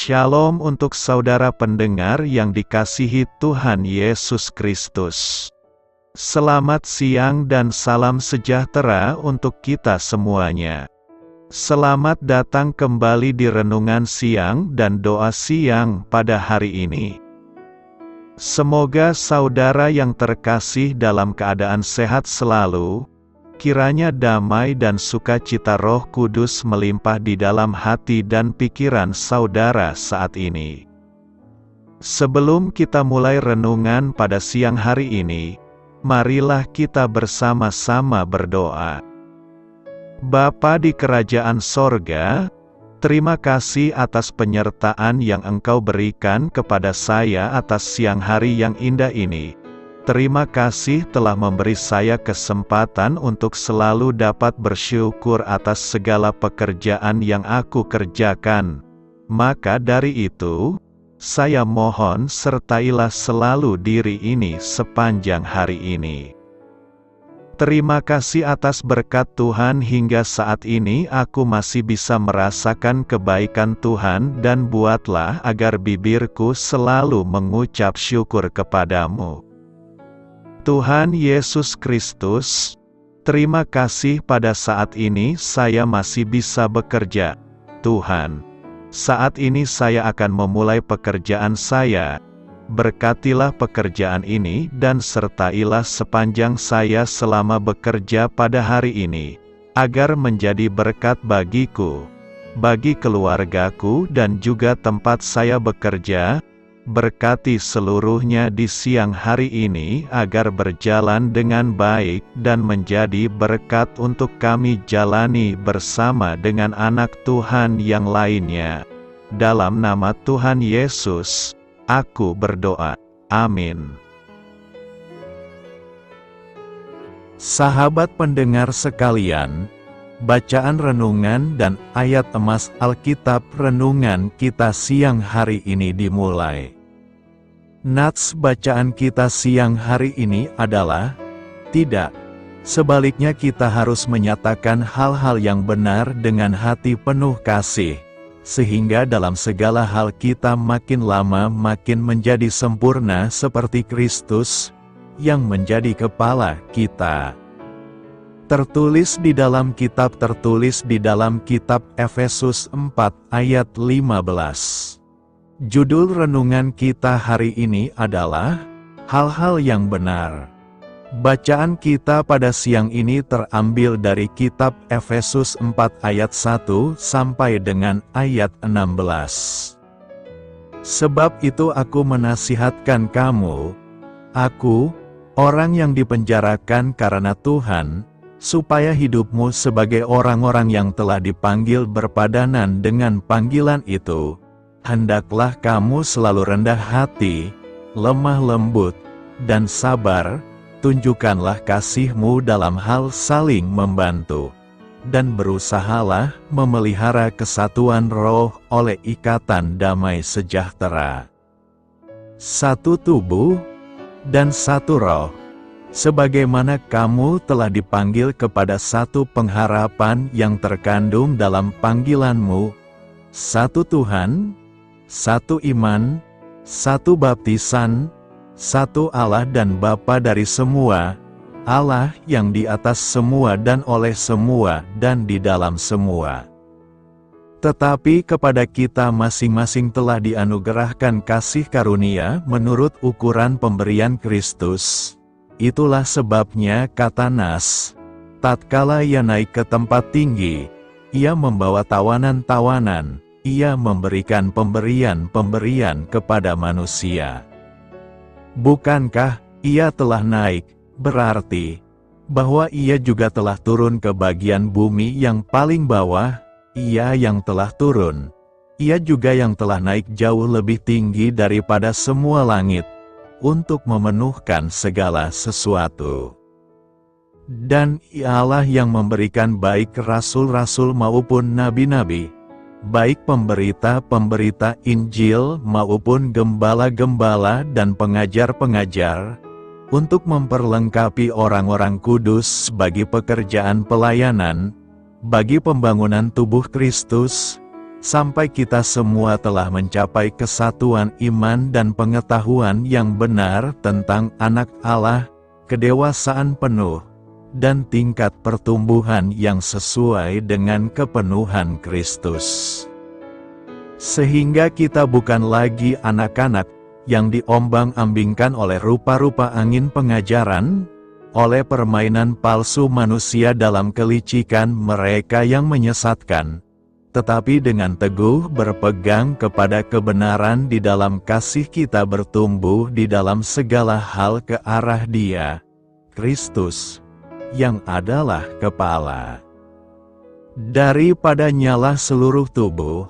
Shalom untuk saudara pendengar yang dikasihi Tuhan Yesus Kristus. Selamat siang dan salam sejahtera untuk kita semuanya. Selamat datang kembali di renungan siang dan doa siang pada hari ini. Semoga saudara yang terkasih dalam keadaan sehat selalu. Kiranya damai dan sukacita Roh Kudus melimpah di dalam hati dan pikiran saudara saat ini. Sebelum kita mulai renungan pada siang hari ini, marilah kita bersama-sama berdoa. Bapa di kerajaan sorga, terima kasih atas penyertaan yang Engkau berikan kepada saya atas siang hari yang indah ini. Terima kasih telah memberi saya kesempatan untuk selalu dapat bersyukur atas segala pekerjaan yang aku kerjakan. Maka dari itu, saya mohon sertailah selalu diri ini sepanjang hari ini. Terima kasih atas berkat Tuhan hingga saat ini aku masih bisa merasakan kebaikan Tuhan dan buatlah agar bibirku selalu mengucap syukur kepadamu. Tuhan Yesus Kristus, terima kasih pada saat ini saya masih bisa bekerja. Tuhan, saat ini saya akan memulai pekerjaan saya. Berkatilah pekerjaan ini dan sertailah sepanjang saya selama bekerja pada hari ini, agar menjadi berkat bagiku, bagi keluargaku dan juga tempat saya bekerja. Berkati seluruhnya di siang hari ini agar berjalan dengan baik dan menjadi berkat untuk kami jalani bersama dengan anak Tuhan yang lainnya. Dalam nama Tuhan Yesus, aku berdoa. Amin. Sahabat pendengar sekalian, bacaan renungan dan ayat emas Alkitab renungan kita siang hari ini dimulai. Nats bacaan kita siang hari ini adalah, tidak. Sebaliknya kita harus menyatakan hal-hal yang benar dengan hati penuh kasih, sehingga dalam segala hal kita makin lama makin menjadi sempurna seperti Kristus, yang menjadi kepala kita. Tertulis di dalam kitab Efesus 4 ayat 15. Judul renungan kita hari ini adalah, hal-hal yang benar. Bacaan kita pada siang ini terambil dari kitab Efesus 4 ayat 1 sampai dengan ayat 16. Sebab itu aku menasihatkan kamu, aku, orang yang dipenjarakan karena Tuhan, supaya hidupmu sebagai orang-orang yang telah dipanggil berpadanan dengan panggilan itu, hendaklah kamu selalu rendah hati, lemah lembut, dan sabar. Tunjukkanlah kasihmu dalam hal saling membantu, dan berusahalah memelihara kesatuan roh oleh ikatan damai sejahtera. Satu tubuh dan satu roh, sebagaimana kamu telah dipanggil kepada satu pengharapan yang terkandung dalam panggilanmu, satu Tuhan, satu iman, satu baptisan, satu Allah dan Bapa dari semua, Allah yang di atas semua dan oleh semua dan di dalam semua. Tetapi kepada kita masing-masing telah dianugerahkan kasih karunia menurut ukuran pemberian Kristus. Itulah sebabnya kata Nas, tatkala ia naik ke tempat tinggi, ia membawa tawanan-tawanan, ia memberikan pemberian-pemberian kepada manusia. Bukankah ia telah naik, berarti bahwa ia juga telah turun ke bagian bumi yang paling bawah? Ia yang telah turun, ia juga yang telah naik jauh lebih tinggi daripada semua langit, untuk memenuhkan segala sesuatu. Dan Ialah yang memberikan baik rasul-rasul maupun nabi-nabi, baik pemberita-pemberita Injil maupun gembala-gembala dan pengajar-pengajar, untuk memperlengkapi orang-orang kudus bagi pekerjaan pelayanan, bagi pembangunan tubuh Kristus, sampai kita semua telah mencapai kesatuan iman dan pengetahuan yang benar tentang Anak Allah, kedewasaan penuh, dan tingkat pertumbuhan yang sesuai dengan kepenuhan Kristus. Sehingga kita bukan lagi anak-anak yang diombang-ambingkan oleh rupa-rupa angin pengajaran, oleh permainan palsu manusia dalam kelicikan mereka yang menyesatkan, tetapi dengan teguh berpegang kepada kebenaran di dalam kasih kita bertumbuh di dalam segala hal ke arah Dia, Kristus, yang adalah kepala. Daripadanya seluruh tubuh,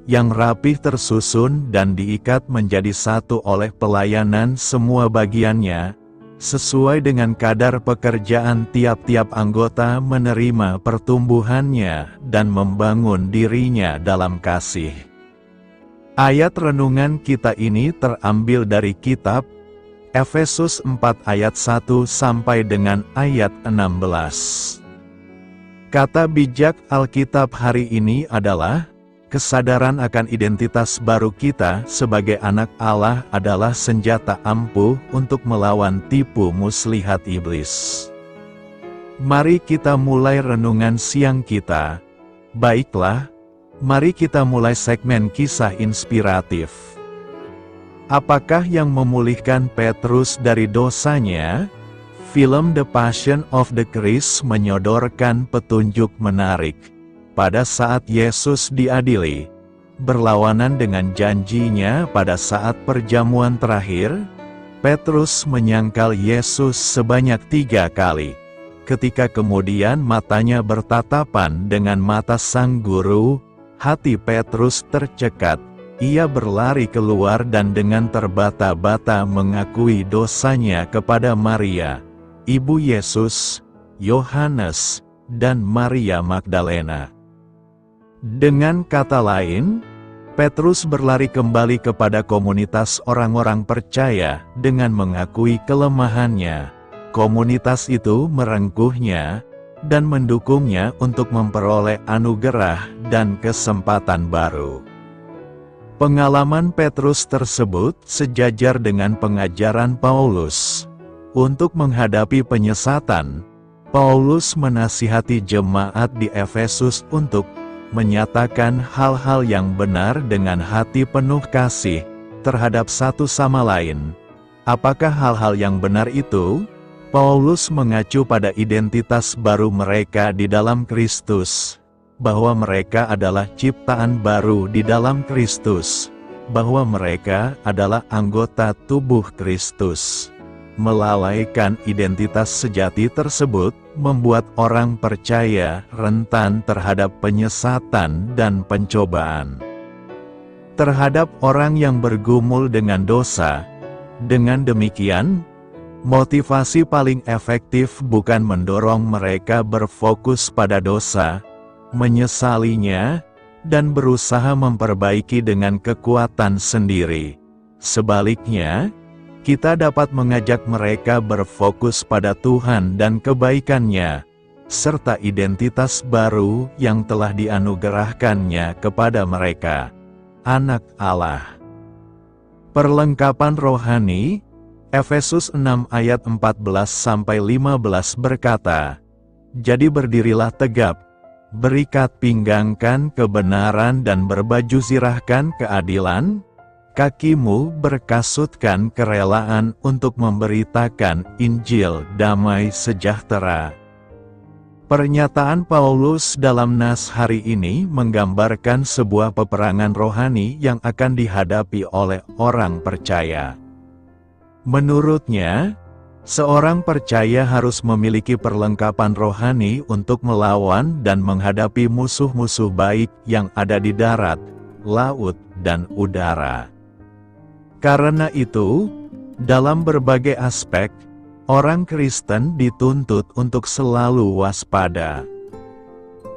yang rapih tersusun dan diikat menjadi satu oleh pelayanan semua bagiannya, sesuai dengan kadar pekerjaan tiap-tiap anggota menerima pertumbuhannya dan membangun dirinya dalam kasih. Ayat renungan kita ini terambil dari kitab Efesus 4 ayat 1 sampai dengan ayat 16. Kata bijak Alkitab hari ini adalah, kesadaran akan identitas baru kita sebagai anak Allah adalah senjata ampuh untuk melawan tipu muslihat iblis. Mari kita mulai renungan siang kita. Baiklah, mari kita mulai segmen kisah inspiratif. Apakah yang memulihkan Petrus dari dosanya? Film The Passion of the Christ menyodorkan petunjuk menarik. Pada saat Yesus diadili, berlawanan dengan janjinya pada saat perjamuan terakhir, Petrus menyangkal Yesus sebanyak 3 kali. Ketika kemudian matanya bertatapan dengan mata sang guru, hati Petrus tercekat. Ia berlari keluar dan dengan terbata-bata mengakui dosanya kepada Maria, ibu Yesus, Yohanes, dan Maria Magdalena. Dengan kata lain, Petrus berlari kembali kepada komunitas orang-orang percaya dengan mengakui kelemahannya. Komunitas itu merengkuhnya dan mendukungnya untuk memperoleh anugerah dan kesempatan baru. Pengalaman Petrus tersebut sejajar dengan pengajaran Paulus. Untuk menghadapi penyesatan, Paulus menasihati jemaat di Efesus untuk menyatakan hal-hal yang benar dengan hati penuh kasih terhadap satu sama lain. Apakah hal-hal yang benar itu? Paulus mengacu pada identitas baru mereka di dalam Kristus, bahwa mereka adalah ciptaan baru di dalam Kristus, bahwa mereka adalah anggota tubuh Kristus. Melalaikan identitas sejati tersebut membuat orang percaya rentan terhadap penyesatan dan pencobaan. Terhadap orang yang bergumul dengan dosa, dengan demikian, motivasi paling efektif bukan mendorong mereka berfokus pada dosa, menyesalinya, dan berusaha memperbaiki dengan kekuatan sendiri. Sebaliknya, kita dapat mengajak mereka berfokus pada Tuhan dan kebaikan-Nya, serta identitas baru yang telah dianugerahkannya kepada mereka, anak Allah. Perlengkapan rohani, Efesus 6 ayat 14-15 berkata, "Jadi berdirilah tegap, berikat pinggangkan kebenaran dan berbaju zirahkan keadilan, kakimu berkasutkan kerelaan untuk memberitakan Injil damai sejahtera." Pernyataan Paulus dalam nas hari ini menggambarkan sebuah peperangan rohani yang akan dihadapi oleh orang percaya. Menurutnya, seorang percaya harus memiliki perlengkapan rohani untuk melawan dan menghadapi musuh-musuh baik yang ada di darat, laut, dan udara. Karena itu, dalam berbagai aspek, orang Kristen dituntut untuk selalu waspada.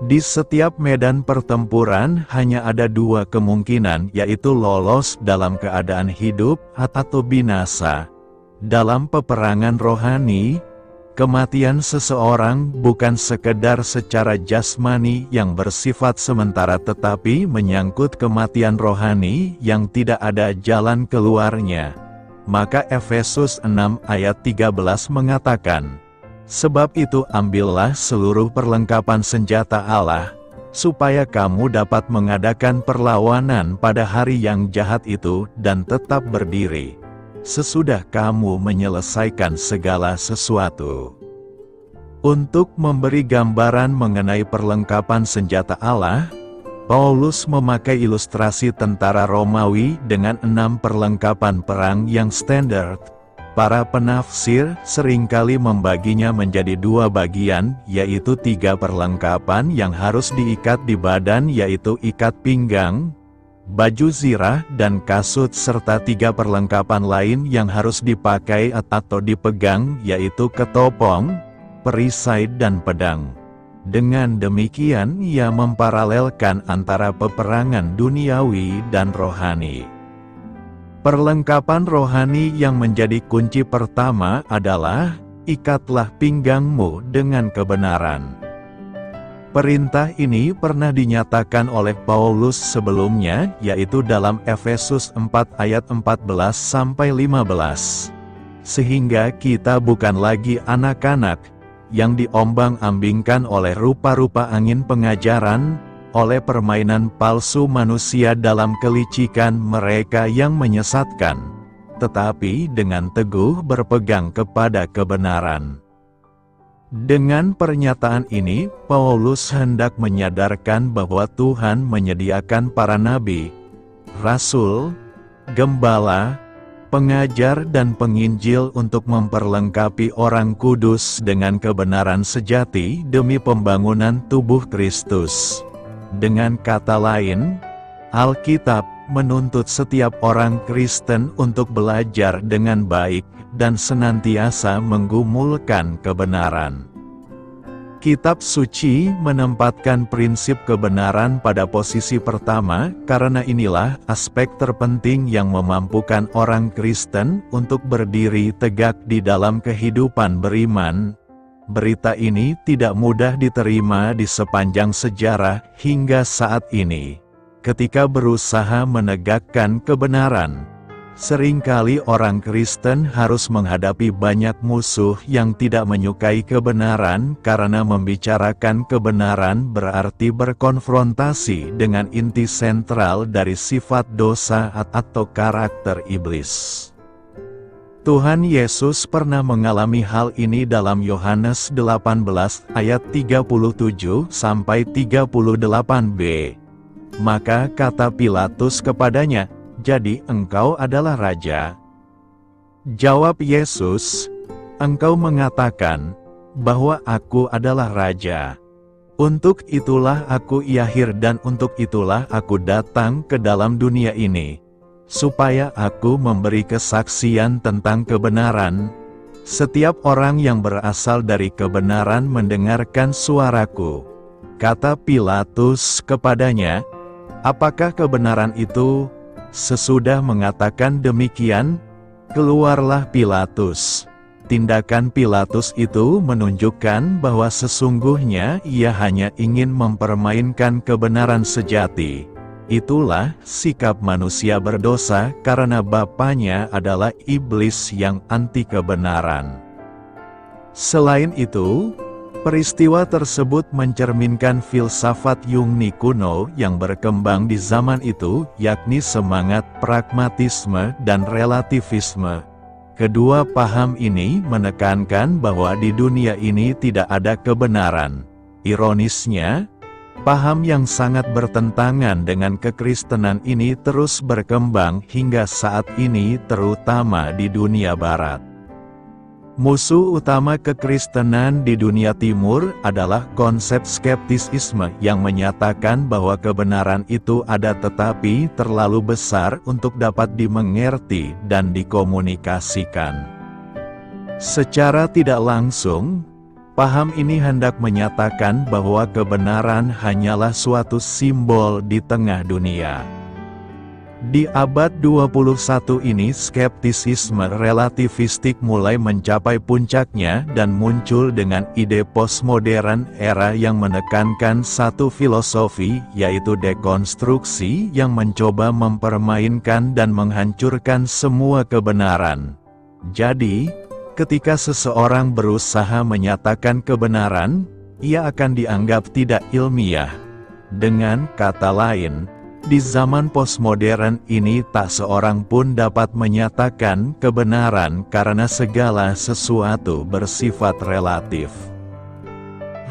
Di setiap medan pertempuran hanya ada 2 kemungkinan, yaitu lolos dalam keadaan hidup atau binasa. Dalam peperangan rohani, Kematian seseorang bukan sekedar secara jasmani yang bersifat sementara tetapi menyangkut kematian rohani yang tidak ada jalan keluarnya. Maka Efesus 6 ayat 13 mengatakan, "Sebab itu ambillah seluruh perlengkapan senjata Allah, supaya kamu dapat mengadakan perlawanan pada hari yang jahat itu dan tetap berdiri, sesudah kamu menyelesaikan segala sesuatu." Untuk memberi gambaran mengenai perlengkapan senjata Allah, Paulus memakai ilustrasi tentara Romawi dengan 6 perlengkapan perang yang standar. Para penafsir seringkali membaginya menjadi 2 bagian, yaitu 3 perlengkapan yang harus diikat di badan, yaitu ikat pinggang, baju zirah, dan kasut, serta 3 perlengkapan lain yang harus dipakai atau dipegang, yaitu ketopong, perisai, dan pedang. Dengan demikian ia memparalelkan antara peperangan duniawi dan rohani. Perlengkapan rohani yang menjadi kunci pertama adalah, ikatlah pinggangmu dengan kebenaran. Perintah ini pernah dinyatakan oleh Paulus sebelumnya, yaitu dalam Efesus 4 ayat 14-15. Sehingga kita bukan lagi anak-anak, yang diombang-ambingkan oleh rupa-rupa angin pengajaran, oleh permainan palsu manusia dalam kelicikan mereka yang menyesatkan, tetapi dengan teguh berpegang kepada kebenaran. Dengan pernyataan ini, Paulus hendak menyadarkan bahwa Tuhan menyediakan para nabi, rasul, gembala, pengajar dan penginjil untuk memperlengkapi orang kudus dengan kebenaran sejati demi pembangunan tubuh Kristus. Dengan kata lain, Alkitab menuntut setiap orang Kristen untuk belajar dengan baik dan senantiasa menggumulkan kebenaran. Kitab suci menempatkan prinsip kebenaran pada posisi pertama, karena inilah aspek terpenting yang memampukan orang Kristen untuk berdiri tegak di dalam kehidupan beriman. Berita ini tidak mudah diterima di sepanjang sejarah hingga saat ini. Ketika berusaha menegakkan kebenaran, seringkali orang Kristen harus menghadapi banyak musuh yang tidak menyukai kebenaran, karena membicarakan kebenaran berarti berkonfrontasi dengan inti sentral dari sifat dosa atau karakter iblis. Tuhan Yesus pernah mengalami hal ini dalam Yohanes 18 ayat 37-38b. Maka kata Pilatus kepadanya, "Jadi engkau adalah raja?" Jawab Yesus, "Engkau mengatakan bahwa aku adalah raja. Untuk itulah aku lahir dan untuk itulah aku datang ke dalam dunia ini, supaya aku memberi kesaksian tentang kebenaran. Setiap orang yang berasal dari kebenaran mendengarkan suaraku." Kata Pilatus kepadanya, "Apakah kebenaran itu?" Sesudah mengatakan demikian, keluarlah Pilatus. Tindakan Pilatus itu menunjukkan bahwa sesungguhnya ia hanya ingin mempermainkan kebenaran sejati. Itulah sikap manusia berdosa karena bapaknya adalah iblis yang anti kebenaran. Selain itu, peristiwa tersebut mencerminkan filsafat Yunani kuno yang berkembang di zaman itu, yakni semangat pragmatisme dan relativisme. Kedua paham ini menekankan bahwa di dunia ini tidak ada kebenaran. Ironisnya, paham yang sangat bertentangan dengan kekristenan ini terus berkembang hingga saat ini, terutama di dunia barat. Musuh utama kekristenan di dunia timur adalah konsep skeptisisme yang menyatakan bahwa kebenaran itu ada tetapi terlalu besar untuk dapat dimengerti dan dikomunikasikan. Secara tidak langsung, paham ini hendak menyatakan bahwa kebenaran hanyalah suatu simbol di tengah dunia. Di abad 21 ini skeptisisme relativistik mulai mencapai puncaknya dan muncul dengan ide postmodern era yang menekankan satu filosofi, yaitu dekonstruksi yang mencoba mempermainkan dan menghancurkan semua kebenaran. Jadi, ketika seseorang berusaha menyatakan kebenaran, ia akan dianggap tidak ilmiah. Dengan kata lain, di zaman postmodern ini tak seorang pun dapat menyatakan kebenaran karena segala sesuatu bersifat relatif.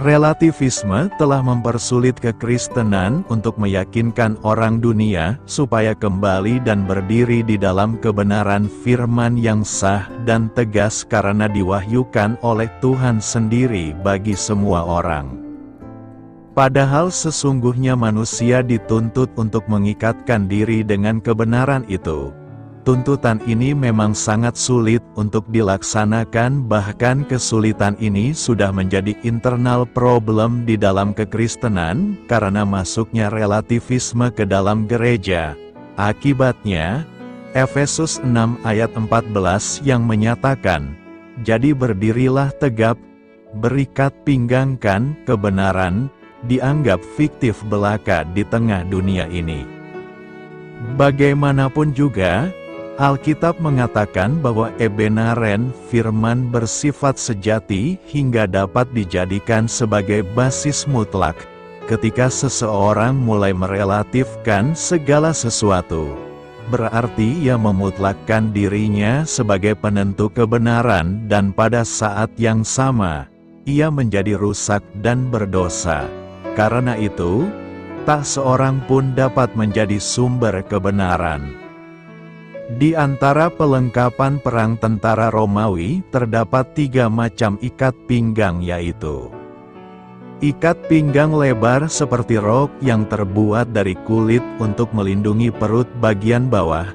Relativisme telah mempersulit kekristenan untuk meyakinkan orang dunia supaya kembali dan berdiri di dalam kebenaran firman yang sah dan tegas karena diwahyukan oleh Tuhan sendiri bagi semua orang. Padahal sesungguhnya manusia dituntut untuk mengikatkan diri dengan kebenaran itu. Tuntutan ini memang sangat sulit untuk dilaksanakan, bahkan kesulitan ini sudah menjadi internal problem di dalam kekristenan karena masuknya relativisme ke dalam gereja. Akibatnya, Efesus 6 ayat 14 yang menyatakan, "Jadi berdirilah tegap, berikat pinggangkan kebenaran," dianggap fiktif belaka di tengah dunia ini. Bagaimanapun juga, Alkitab mengatakan bahwa kebenaran firman bersifat sejati hingga dapat dijadikan sebagai basis mutlak. Ketika seseorang mulai merelatifkan segala sesuatu, berarti ia memutlakkan dirinya sebagai penentu kebenaran, dan pada saat yang sama, ia menjadi rusak dan berdosa. Karena itu, tak seorang pun dapat menjadi sumber kebenaran. Di antara pelengkapan perang tentara Romawi, terdapat 3 macam ikat pinggang, yaitu ikat pinggang lebar seperti rok yang terbuat dari kulit untuk melindungi perut bagian bawah,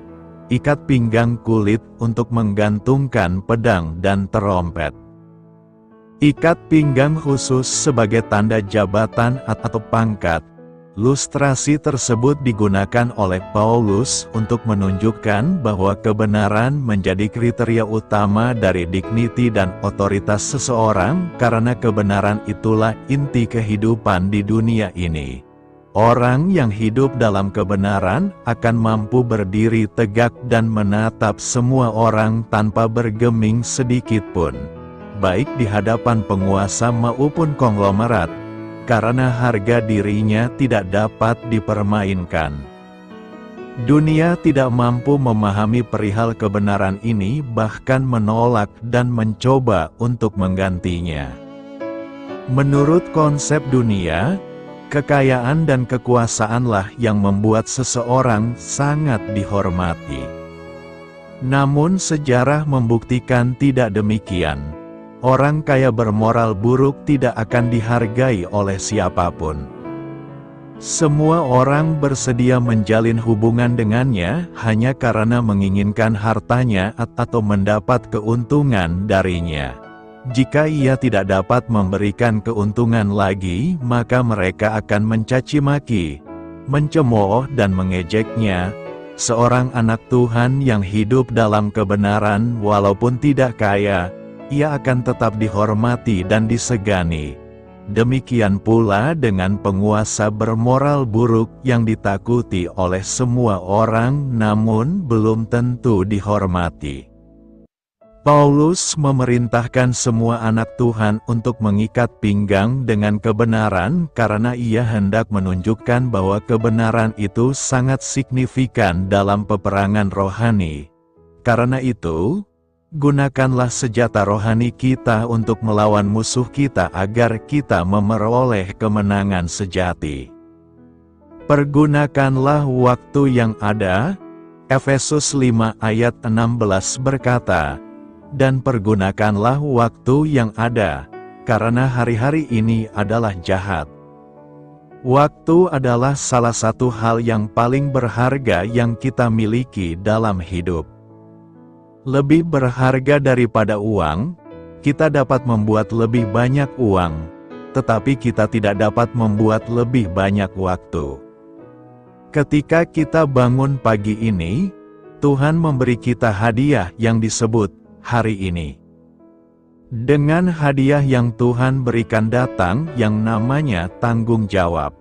ikat pinggang kulit untuk menggantungkan pedang dan terompet, ikat pinggang khusus sebagai tanda jabatan atau pangkat. Lustrasi tersebut digunakan oleh Paulus untuk menunjukkan bahwa kebenaran menjadi kriteria utama dari dignity dan otoritas seseorang, karena kebenaran itulah inti kehidupan di dunia ini. Orang yang hidup dalam kebenaran akan mampu berdiri tegak dan menatap semua orang tanpa bergeming sedikitpun, baik di hadapan penguasa maupun konglomerat, karena harga dirinya tidak dapat dipermainkan. Dunia tidak mampu memahami perihal kebenaran ini, bahkan menolak dan mencoba untuk menggantinya. Menurut konsep dunia, kekayaan dan kekuasaanlah yang membuat seseorang sangat dihormati. Namun sejarah membuktikan tidak demikian. Orang kaya bermoral buruk tidak akan dihargai oleh siapapun. Semua orang bersedia menjalin hubungan dengannya hanya karena menginginkan hartanya atau mendapat keuntungan darinya. Jika ia tidak dapat memberikan keuntungan lagi, maka mereka akan mencaci maki, mencemooh dan mengejeknya. Seorang anak Tuhan yang hidup dalam kebenaran walaupun tidak kaya, ia akan tetap dihormati dan disegani. Demikian pula dengan penguasa bermoral buruk yang ditakuti oleh semua orang namun belum tentu dihormati. Paulus memerintahkan semua anak Tuhan untuk mengikat pinggang dengan kebenaran karena ia hendak menunjukkan bahwa kebenaran itu sangat signifikan dalam peperangan rohani. Karena itu, gunakanlah senjata rohani kita untuk melawan musuh kita agar kita memperoleh kemenangan sejati. Pergunakanlah waktu yang ada. Efesus 5 ayat 16 berkata, "Dan pergunakanlah waktu yang ada, karena hari-hari ini adalah jahat." Waktu adalah salah satu hal yang paling berharga yang kita miliki dalam hidup. Lebih berharga daripada uang, kita dapat membuat lebih banyak uang, tetapi kita tidak dapat membuat lebih banyak waktu. Ketika kita bangun pagi ini, Tuhan memberi kita hadiah yang disebut hari ini. Dengan hadiah yang Tuhan berikan datang yang namanya tanggung jawab.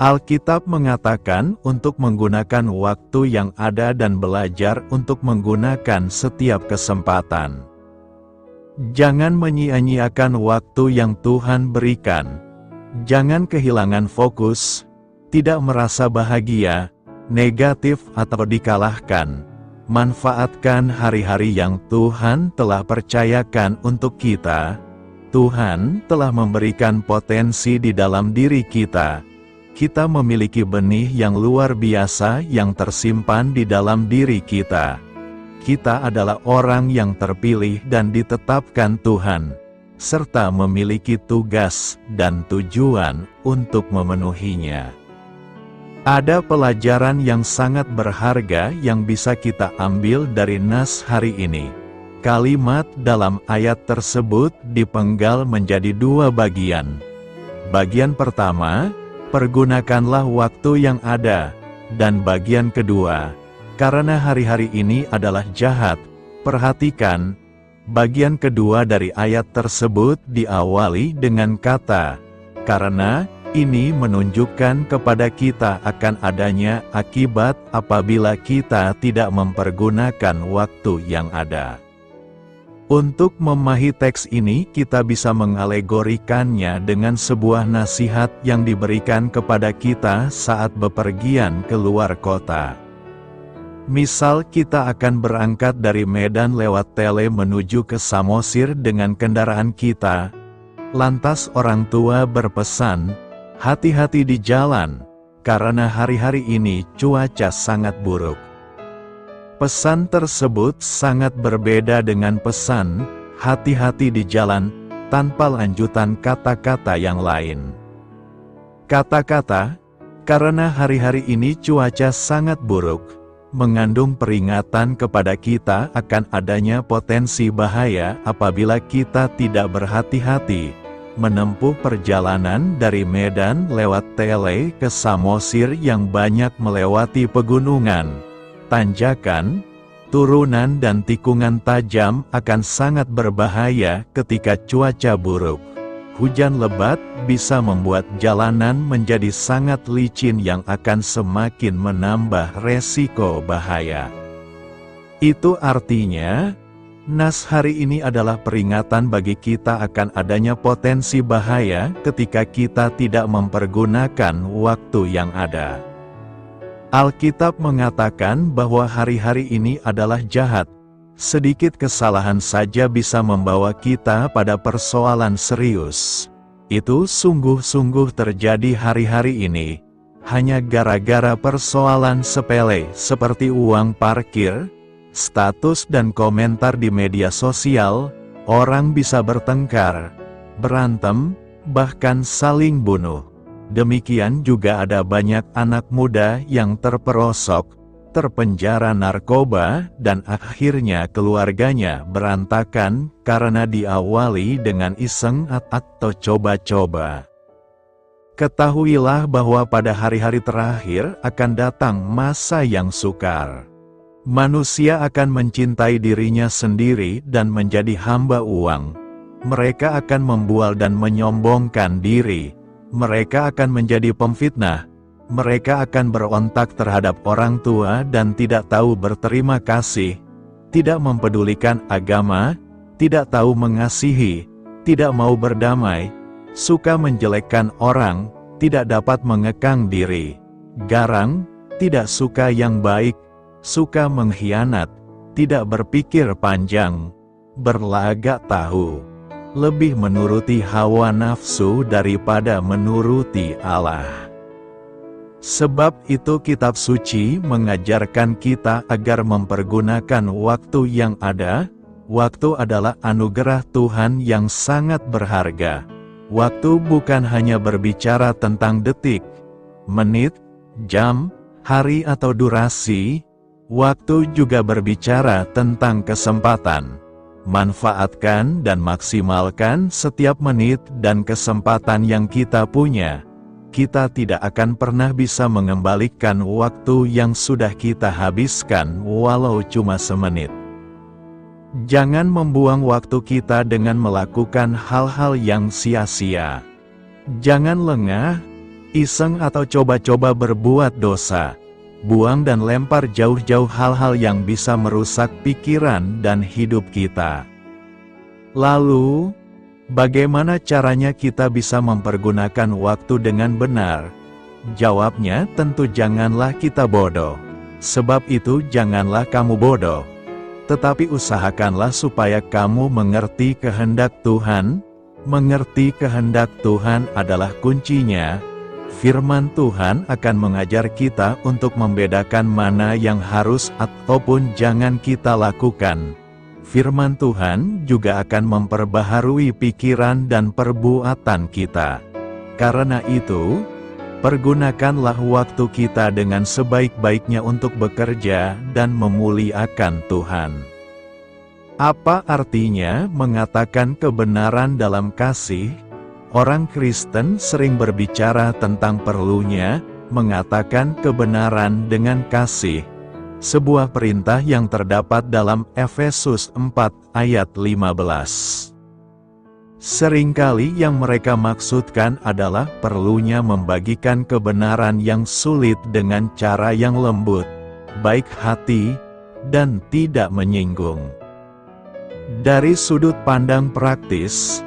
Alkitab mengatakan untuk menggunakan waktu yang ada dan belajar untuk menggunakan setiap kesempatan. Jangan menyia-nyiakan waktu yang Tuhan berikan. Jangan kehilangan fokus, tidak merasa bahagia, negatif atau dikalahkan. Manfaatkan hari-hari yang Tuhan telah percayakan untuk kita. Tuhan telah memberikan potensi di dalam diri kita. Kita memiliki benih yang luar biasa yang tersimpan di dalam diri kita. Kita adalah orang yang terpilih dan ditetapkan Tuhan, serta memiliki tugas dan tujuan untuk memenuhinya. Ada pelajaran yang sangat berharga yang bisa kita ambil dari nas hari ini. Kalimat dalam ayat tersebut dipenggal menjadi dua bagian. Bagian pertama, pergunakanlah waktu yang ada, dan bagian kedua, karena hari-hari ini adalah jahat. Perhatikan, bagian kedua dari ayat tersebut diawali dengan kata, karena ini menunjukkan kepada kita akan adanya akibat apabila kita tidak mempergunakan waktu yang ada. Untuk memahami teks ini, kita bisa mengalegorikannya dengan sebuah nasihat yang diberikan kepada kita saat bepergian keluar kota. Misal kita akan berangkat dari Medan lewat Tele menuju ke Samosir dengan kendaraan kita. Lantas orang tua berpesan, hati-hati di jalan, karena hari-hari ini cuaca sangat buruk. Pesan tersebut sangat berbeda dengan pesan, hati-hati di jalan, tanpa lanjutan kata-kata yang lain. Kata-kata, karena hari-hari ini cuaca sangat buruk, mengandung peringatan kepada kita akan adanya potensi bahaya apabila kita tidak berhati-hati menempuh perjalanan dari Medan lewat Tele ke Samosir yang banyak melewati pegunungan, tanjakan, turunan dan tikungan tajam akan sangat berbahaya ketika cuaca buruk. Hujan lebat bisa membuat jalanan menjadi sangat licin yang akan semakin menambah resiko bahaya. Itu artinya, nas hari ini adalah peringatan bagi kita akan adanya potensi bahaya ketika kita tidak mempergunakan waktu yang ada. Alkitab mengatakan bahwa hari-hari ini adalah jahat. Sedikit kesalahan saja bisa membawa kita pada persoalan serius. Itu sungguh-sungguh terjadi hari-hari ini. Hanya gara-gara persoalan sepele seperti uang parkir, status dan komentar di media sosial, orang bisa bertengkar, berantem, bahkan saling bunuh. Demikian juga ada banyak anak muda yang terperosok, terpenjara narkoba, dan akhirnya keluarganya berantakan karena diawali dengan iseng atau coba-coba. Ketahuilah bahwa pada hari-hari terakhir akan datang masa yang sukar. Manusia akan mencintai dirinya sendiri dan menjadi hamba uang. Mereka akan membual dan menyombongkan diri. Mereka akan menjadi pemfitnah. Mereka akan berontak terhadap orang tua dan tidak tahu berterima kasih, tidak mempedulikan agama, tidak tahu mengasihi, tidak mau berdamai, suka menjelekkan orang, tidak dapat mengekang diri, garang, tidak suka yang baik, suka mengkhianat, tidak berpikir panjang, berlagak tahu, lebih menuruti hawa nafsu daripada menuruti Allah. Sebab itu kitab suci mengajarkan kita agar mempergunakan waktu yang ada. Waktu adalah anugerah Tuhan yang sangat berharga. Waktu bukan hanya berbicara tentang detik, menit, jam, hari atau durasi. Waktu juga berbicara tentang kesempatan. Manfaatkan dan maksimalkan setiap menit dan kesempatan yang kita punya. kita tidak akan pernah bisa mengembalikan waktu yang sudah kita habiskan walau cuma semenit. Jangan membuang waktu kita dengan melakukan hal-hal yang sia-sia. Jangan lengah, iseng atau coba-coba berbuat dosa. Buang dan lempar jauh-jauh hal-hal yang bisa merusak pikiran dan hidup kita. Lalu, bagaimana caranya kita bisa mempergunakan waktu dengan benar? Jawabnya tentu janganlah kita bodoh. Sebab itu janganlah kamu bodoh. Tetapi usahakanlah supaya kamu mengerti kehendak Tuhan. Mengerti kehendak Tuhan adalah kuncinya. Firman Tuhan akan mengajar kita untuk membedakan mana yang harus ataupun jangan kita lakukan. Firman Tuhan juga akan memperbaharui pikiran dan perbuatan kita. Karena itu, pergunakanlah waktu kita dengan sebaik-baiknya untuk bekerja dan memuliakan Tuhan. Apa artinya mengatakan kebenaran dalam kasih? Orang Kristen sering berbicara tentang perlunya mengatakan kebenaran dengan kasih. Sebuah perintah yang terdapat dalam Efesus 4 ayat 15. Seringkali yang mereka maksudkan adalah perlunya membagikan kebenaran yang sulit dengan cara yang lembut, baik hati, dan tidak menyinggung. Dari sudut pandang praktis,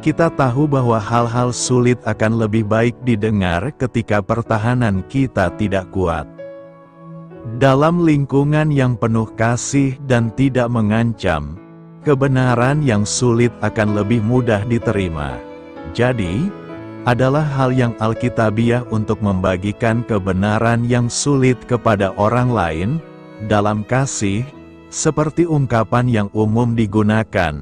kita tahu bahwa hal-hal sulit akan lebih baik didengar ketika pertahanan kita tidak kuat. Dalam lingkungan yang penuh kasih dan tidak mengancam, kebenaran yang sulit akan lebih mudah diterima. Jadi, adalah hal yang alkitabiah untuk membagikan kebenaran yang sulit kepada orang lain, dalam kasih, seperti ungkapan yang umum digunakan.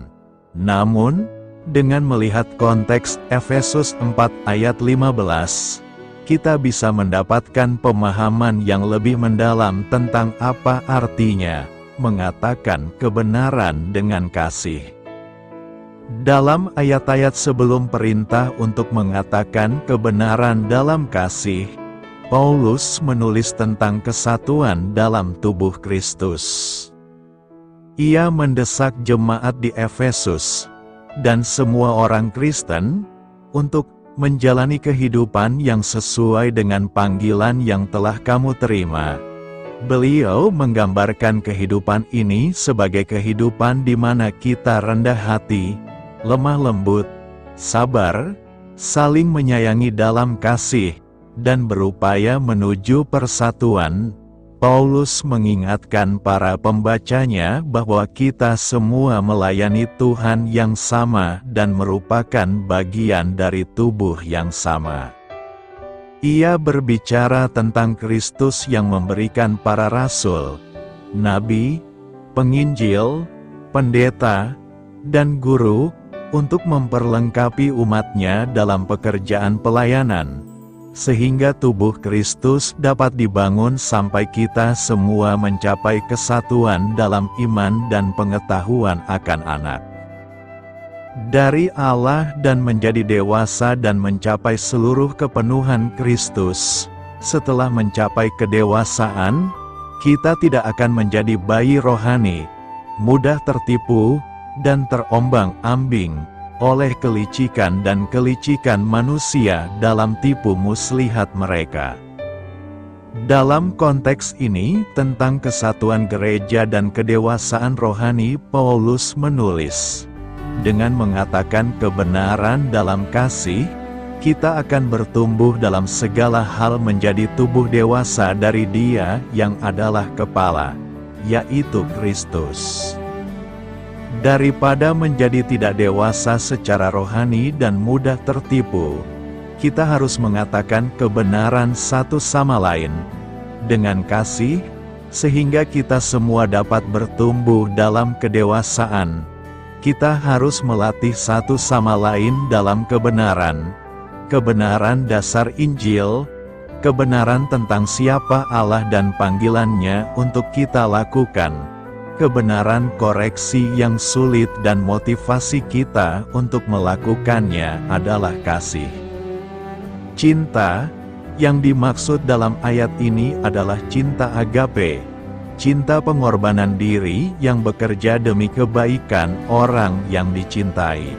Namun, dengan melihat konteks Efesus 4 ayat 15, kita bisa mendapatkan pemahaman yang lebih mendalam tentang apa artinya mengatakan kebenaran dengan kasih. Dalam ayat-ayat sebelum perintah untuk mengatakan kebenaran dalam kasih, Paulus menulis tentang kesatuan dalam tubuh Kristus. Ia mendesak jemaat di Efesus dan semua orang Kristen untuk menjalani kehidupan yang sesuai dengan panggilan yang telah kamu terima. Beliau menggambarkan kehidupan ini sebagai kehidupan di mana kita rendah hati, lemah lembut, sabar, saling menyayangi dalam kasih, dan berupaya menuju persatuan. Paulus mengingatkan para pembacanya bahwa kita semua melayani Tuhan yang sama dan merupakan bagian dari tubuh yang sama. Ia berbicara tentang Kristus yang memberikan para rasul, nabi, penginjil, pendeta, dan guru untuk memperlengkapi umatnya dalam pekerjaan pelayanan, sehingga tubuh Kristus dapat dibangun sampai kita semua mencapai kesatuan dalam iman dan pengetahuan akan Anak dari Allah dan menjadi dewasa dan mencapai seluruh kepenuhan Kristus. Setelah mencapai kedewasaan, kita tidak akan menjadi bayi rohani, mudah tertipu, dan terombang-ambing oleh kelicikan dan kelicikan manusia dalam tipu muslihat mereka. Dalam konteks ini, tentang kesatuan gereja dan kedewasaan rohani, Paulus menulis, dengan mengatakan kebenaran dalam kasih, kita akan bertumbuh dalam segala hal menjadi tubuh dewasa dari Dia yang adalah kepala, yaitu Kristus. Daripada menjadi tidak dewasa secara rohani dan mudah tertipu, kita harus mengatakan kebenaran satu sama lain dengan kasih, sehingga kita semua dapat bertumbuh dalam kedewasaan. Kita harus melatih satu sama lain dalam kebenaran. Kebenaran dasar Injil, kebenaran tentang siapa Allah dan panggilannya untuk kita lakukan. Kebenaran koreksi yang sulit dan motivasi kita untuk melakukannya adalah kasih. Cinta yang dimaksud dalam ayat ini adalah cinta agape, cinta pengorbanan diri yang bekerja demi kebaikan orang yang dicintai.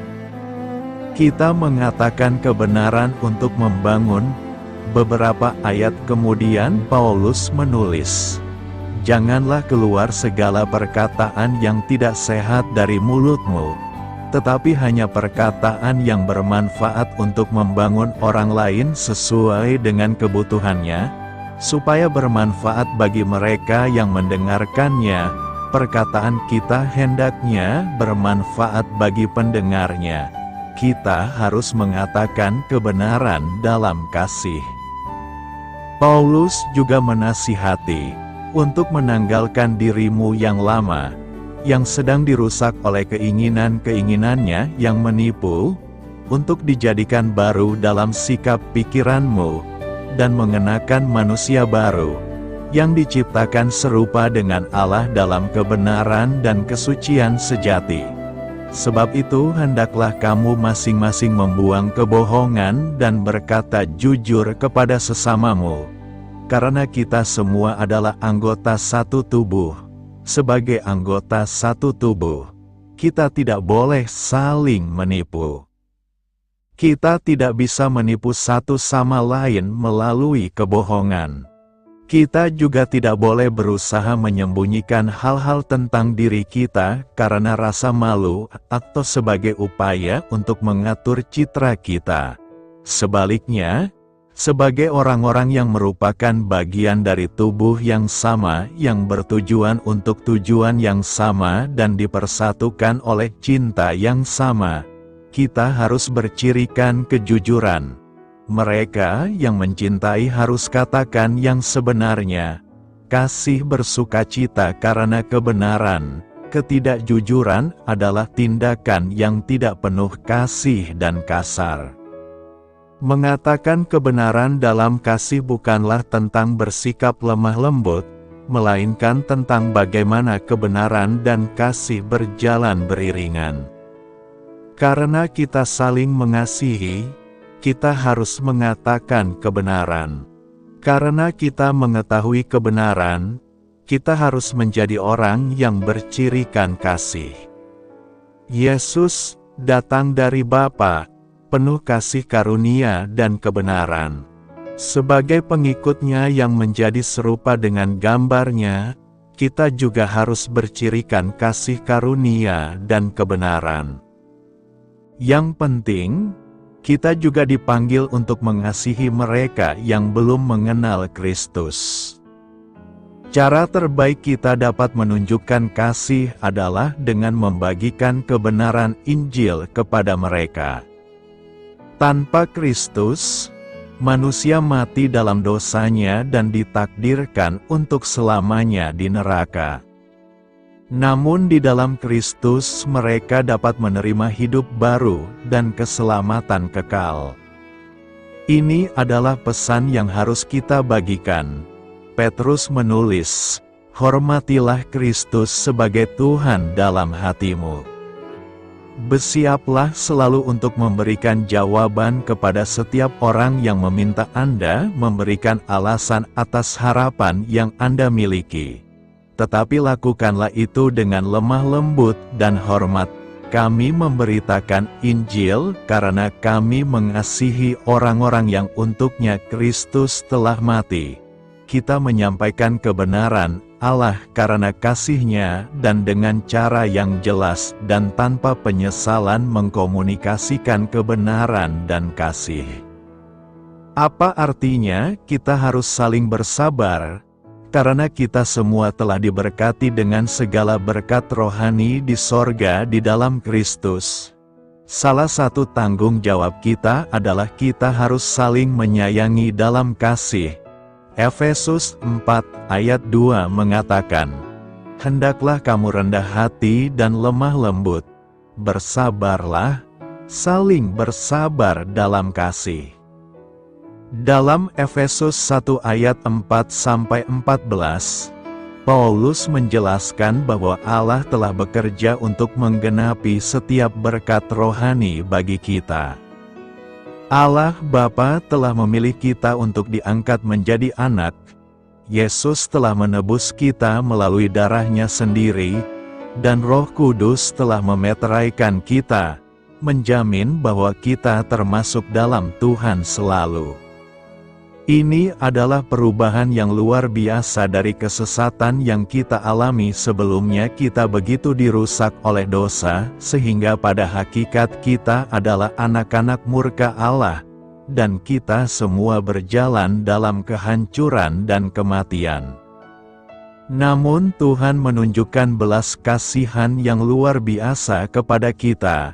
Kita mengatakan kebenaran untuk membangun. Beberapa ayat kemudian Paulus menulis, "Janganlah keluar segala perkataan yang tidak sehat dari mulutmu, tetapi hanya perkataan yang bermanfaat untuk membangun orang lain sesuai dengan kebutuhannya, supaya bermanfaat bagi mereka yang mendengarkannya. Perkataan kita hendaknya bermanfaat bagi pendengarnya." Kita harus mengatakan kebenaran dalam kasih. Paulus juga menasihati untuk menanggalkan dirimu yang lama, yang sedang dirusak oleh keinginan-keinginannya yang menipu, untuk dijadikan baru dalam sikap pikiranmu, dan mengenakan manusia baru, yang diciptakan serupa dengan Allah dalam kebenaran dan kesucian sejati. Sebab itu hendaklah kamu masing-masing membuang kebohongan dan berkata jujur kepada sesamamu. Karena kita semua adalah anggota satu tubuh. Sebagai anggota satu tubuh, kita tidak boleh saling menipu. Kita tidak bisa menipu satu sama lain melalui kebohongan. Kita juga tidak boleh berusaha menyembunyikan hal-hal tentang diri kita karena rasa malu atau sebagai upaya untuk mengatur citra kita. Sebaliknya, sebagai orang-orang yang merupakan bagian dari tubuh yang sama yang bertujuan untuk tujuan yang sama dan dipersatukan oleh cinta yang sama, kita harus bercirikan kejujuran. Mereka yang mencintai harus katakan yang sebenarnya. Kasih bersukacita karena kebenaran. Ketidakjujuran adalah tindakan yang tidak penuh kasih dan kasar. Mengatakan kebenaran dalam kasih bukanlah tentang bersikap lemah lembut, melainkan tentang bagaimana kebenaran dan kasih berjalan beriringan. Karena kita saling mengasihi, kita harus mengatakan kebenaran. Karena kita mengetahui kebenaran, kita harus menjadi orang yang bercirikan kasih. Yesus datang dari Bapa, penuh kasih karunia dan kebenaran. Sebagai pengikutnya yang menjadi serupa dengan gambarnya, kita juga harus bercirikan kasih karunia dan kebenaran. Yang penting, kita juga dipanggil untuk mengasihi mereka yang belum mengenal Kristus. Cara terbaik kita dapat menunjukkan kasih adalah dengan membagikan kebenaran Injil kepada mereka. Tanpa Kristus, manusia mati dalam dosanya dan ditakdirkan untuk selamanya di neraka. Namun di dalam Kristus mereka dapat menerima hidup baru dan keselamatan kekal. Ini adalah pesan yang harus kita bagikan. Petrus menulis, "Hormatilah Kristus sebagai Tuhan dalam hatimu." Bersiaplah selalu untuk memberikan jawaban kepada setiap orang yang meminta Anda memberikan alasan atas harapan yang Anda miliki. Tetapi lakukanlah itu dengan lemah lembut dan hormat. Kami memberitakan Injil karena kami mengasihi orang-orang yang untuknya Kristus telah mati. Kita menyampaikan kebenaran Allah karena kasih-Nya dan dengan cara yang jelas dan tanpa penyesalan mengkomunikasikan kebenaran dan kasih. Apa artinya kita harus saling bersabar? Karena kita semua telah diberkati dengan segala berkat rohani di sorga di dalam Kristus. Salah satu tanggung jawab kita adalah kita harus saling menyayangi dalam kasih. Efesus 4 ayat 2 mengatakan, "Hendaklah kamu rendah hati dan lemah lembut. Bersabarlah, saling bersabar dalam kasih." Dalam Efesus 1 ayat 4-14, Paulus menjelaskan bahwa Allah telah bekerja untuk menggenapi setiap berkat rohani bagi kita. Allah Bapa telah memilih kita untuk diangkat menjadi anak. Yesus telah menebus kita melalui darah-Nya sendiri, dan Roh Kudus telah memeteraikan kita, menjamin bahwa kita termasuk dalam Tuhan selalu. Ini adalah perubahan yang luar biasa dari kesesatan yang kita alami sebelumnya. Kita begitu dirusak oleh dosa, sehingga pada hakikat kita adalah anak-anak murka Allah, dan kita semua berjalan dalam kehancuran dan kematian. Namun Tuhan menunjukkan belas kasihan yang luar biasa kepada kita,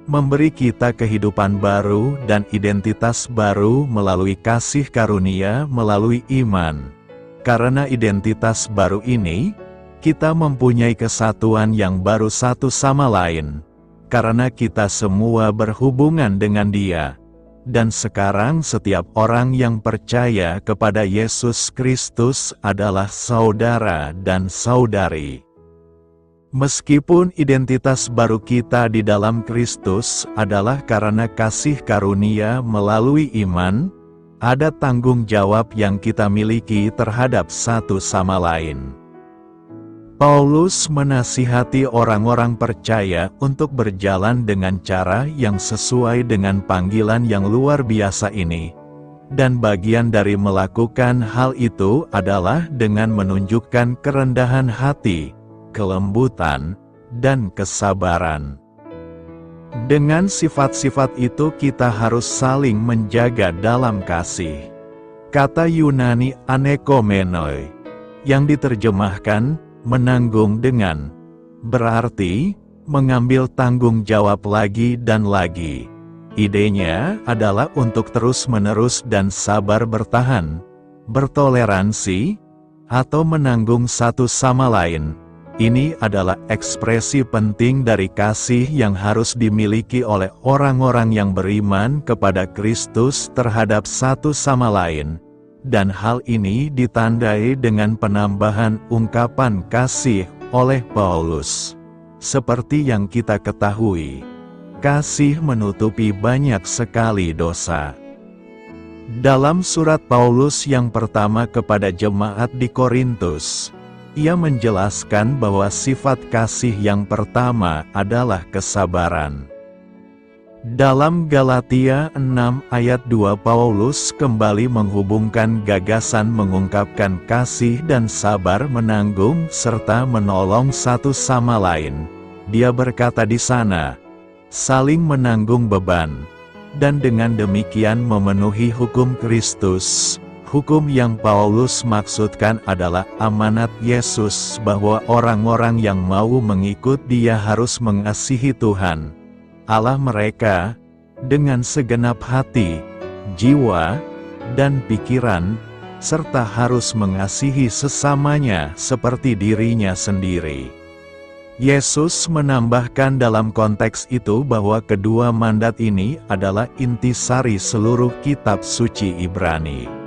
memberi kita kehidupan baru dan identitas baru melalui kasih karunia melalui iman. Karena identitas baru ini, kita mempunyai kesatuan yang baru satu sama lain, karena kita semua berhubungan dengan Dia. Dan sekarang setiap orang yang percaya kepada Yesus Kristus adalah saudara dan saudari. Meskipun identitas baru kita di dalam Kristus adalah karena kasih karunia melalui iman, ada tanggung jawab yang kita miliki terhadap satu sama lain. Paulus menasihati orang-orang percaya untuk berjalan dengan cara yang sesuai dengan panggilan yang luar biasa ini. Dan bagian dari melakukan hal itu adalah dengan menunjukkan kerendahan hati, kelembutan, dan kesabaran. Dengan sifat-sifat itu kita harus saling menjaga dalam kasih. Kata Yunani anekomenoi, yang diterjemahkan menanggung dengan, berarti mengambil tanggung jawab lagi dan lagi. Idenya adalah untuk terus-menerus dan sabar bertahan, bertoleransi, atau menanggung satu sama lain. Ini adalah ekspresi penting dari kasih yang harus dimiliki oleh orang-orang yang beriman kepada Kristus terhadap satu sama lain. Dan hal ini ditandai dengan penambahan ungkapan kasih oleh Paulus. Seperti yang kita ketahui, kasih menutupi banyak sekali dosa. Dalam surat Paulus yang pertama kepada jemaat di Korintus, ia menjelaskan bahwa sifat kasih yang pertama adalah kesabaran. Dalam Galatia 6 ayat 2 Paulus kembali menghubungkan gagasan mengungkapkan kasih dan sabar menanggung serta menolong satu sama lain. Dia berkata di sana, saling menanggung beban, dan dengan demikian memenuhi hukum Kristus. Hukum yang Paulus maksudkan adalah amanat Yesus bahwa orang-orang yang mau mengikut Dia harus mengasihi Tuhan, Allah mereka, dengan segenap hati, jiwa, dan pikiran, serta harus mengasihi sesamanya seperti dirinya sendiri. Yesus menambahkan dalam konteks itu bahwa kedua mandat ini adalah intisari seluruh kitab suci Ibrani.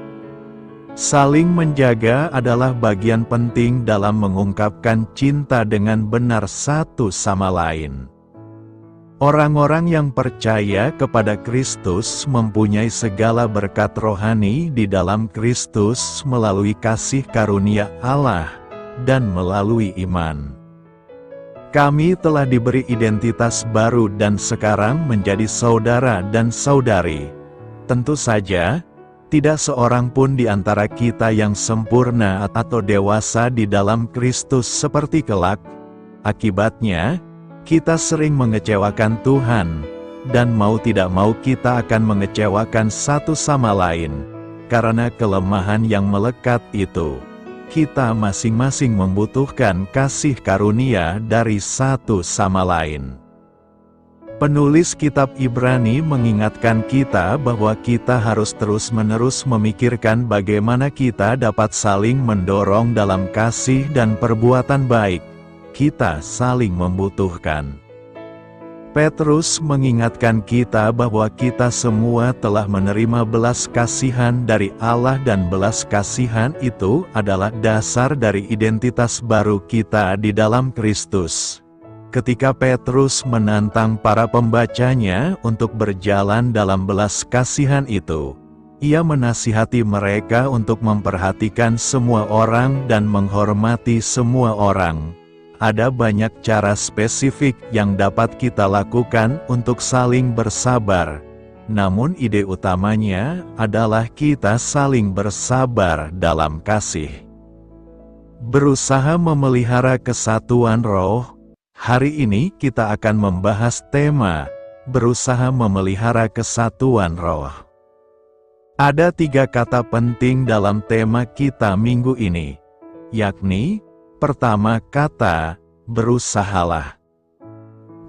Saling menjaga adalah bagian penting dalam mengungkapkan cinta dengan benar satu sama lain. Orang-orang yang percaya kepada Kristus mempunyai segala berkat rohani di dalam Kristus melalui kasih karunia Allah dan melalui iman. Kami telah diberi identitas baru dan sekarang menjadi saudara dan saudari. Tentu saja, tidak seorang pun di antara kita yang sempurna atau dewasa di dalam Kristus seperti kelak. Akibatnya, kita sering mengecewakan Tuhan, dan mau tidak mau kita akan mengecewakan satu sama lain. Karena kelemahan yang melekat itu, kita masing-masing membutuhkan kasih karunia dari satu sama lain. Penulis kitab Ibrani mengingatkan kita bahwa kita harus terus-menerus memikirkan bagaimana kita dapat saling mendorong dalam kasih dan perbuatan baik. Kita saling membutuhkan. Petrus mengingatkan kita bahwa kita semua telah menerima belas kasihan dari Allah dan belas kasihan itu adalah dasar dari identitas baru kita di dalam Kristus. ketika Petrus menantang para pembacanya untuk berjalan dalam belas kasihan itu, ia menasihati mereka untuk memperhatikan semua orang dan menghormati semua orang. Ada banyak cara spesifik yang dapat kita lakukan untuk saling bersabar. Namun ide utamanya adalah kita saling bersabar dalam kasih. Berusaha memelihara kesatuan roh. Hari ini kita akan membahas tema, berusaha memelihara kesatuan roh. Ada 3 kata penting dalam tema kita minggu ini, yakni, pertama kata, berusahalah.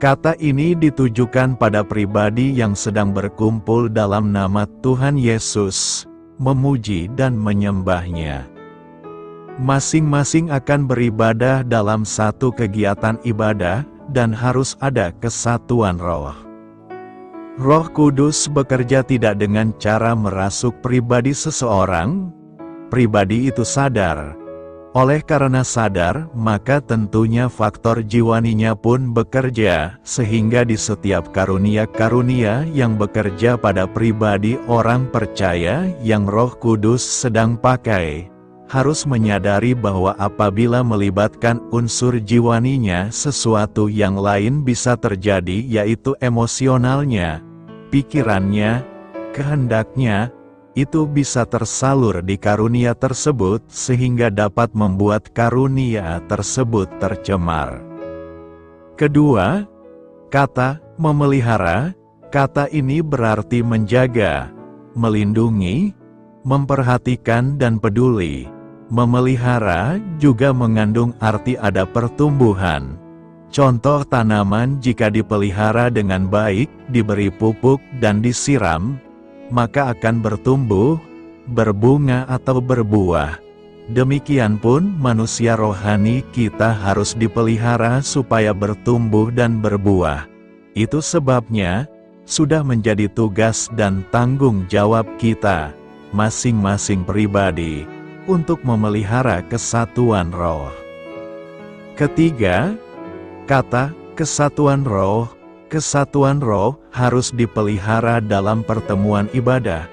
Kata ini ditujukan pada pribadi yang sedang berkumpul dalam nama Tuhan Yesus, memuji dan menyembahnya. Masing-masing akan beribadah dalam satu kegiatan ibadah, dan harus ada kesatuan roh. Roh Kudus bekerja tidak dengan cara merasuk pribadi seseorang. Pribadi itu sadar. Oleh karena sadar, maka tentunya faktor jiwaninya pun bekerja, sehingga di setiap karunia-karunia yang bekerja pada pribadi orang percaya yang Roh Kudus sedang pakai, harus menyadari bahwa apabila melibatkan unsur jiwaninya, sesuatu yang lain bisa terjadi, yaitu emosionalnya, pikirannya, kehendaknya, itu bisa tersalur di karunia tersebut sehingga dapat membuat karunia tersebut tercemar. Kedua, kata memelihara. Kata ini berarti menjaga, melindungi, memperhatikan dan peduli. Memelihara juga mengandung arti ada pertumbuhan. Contoh tanaman jika dipelihara dengan baik, diberi pupuk dan disiram, maka akan bertumbuh, berbunga atau berbuah. Demikian pun manusia rohani kita harus dipelihara supaya bertumbuh dan berbuah. Itu sebabnya, sudah menjadi tugas dan tanggung jawab kita, masing-masing pribadi, untuk memelihara kesatuan roh. Ketiga, kata kesatuan roh. Kesatuan roh harus dipelihara dalam pertemuan ibadah.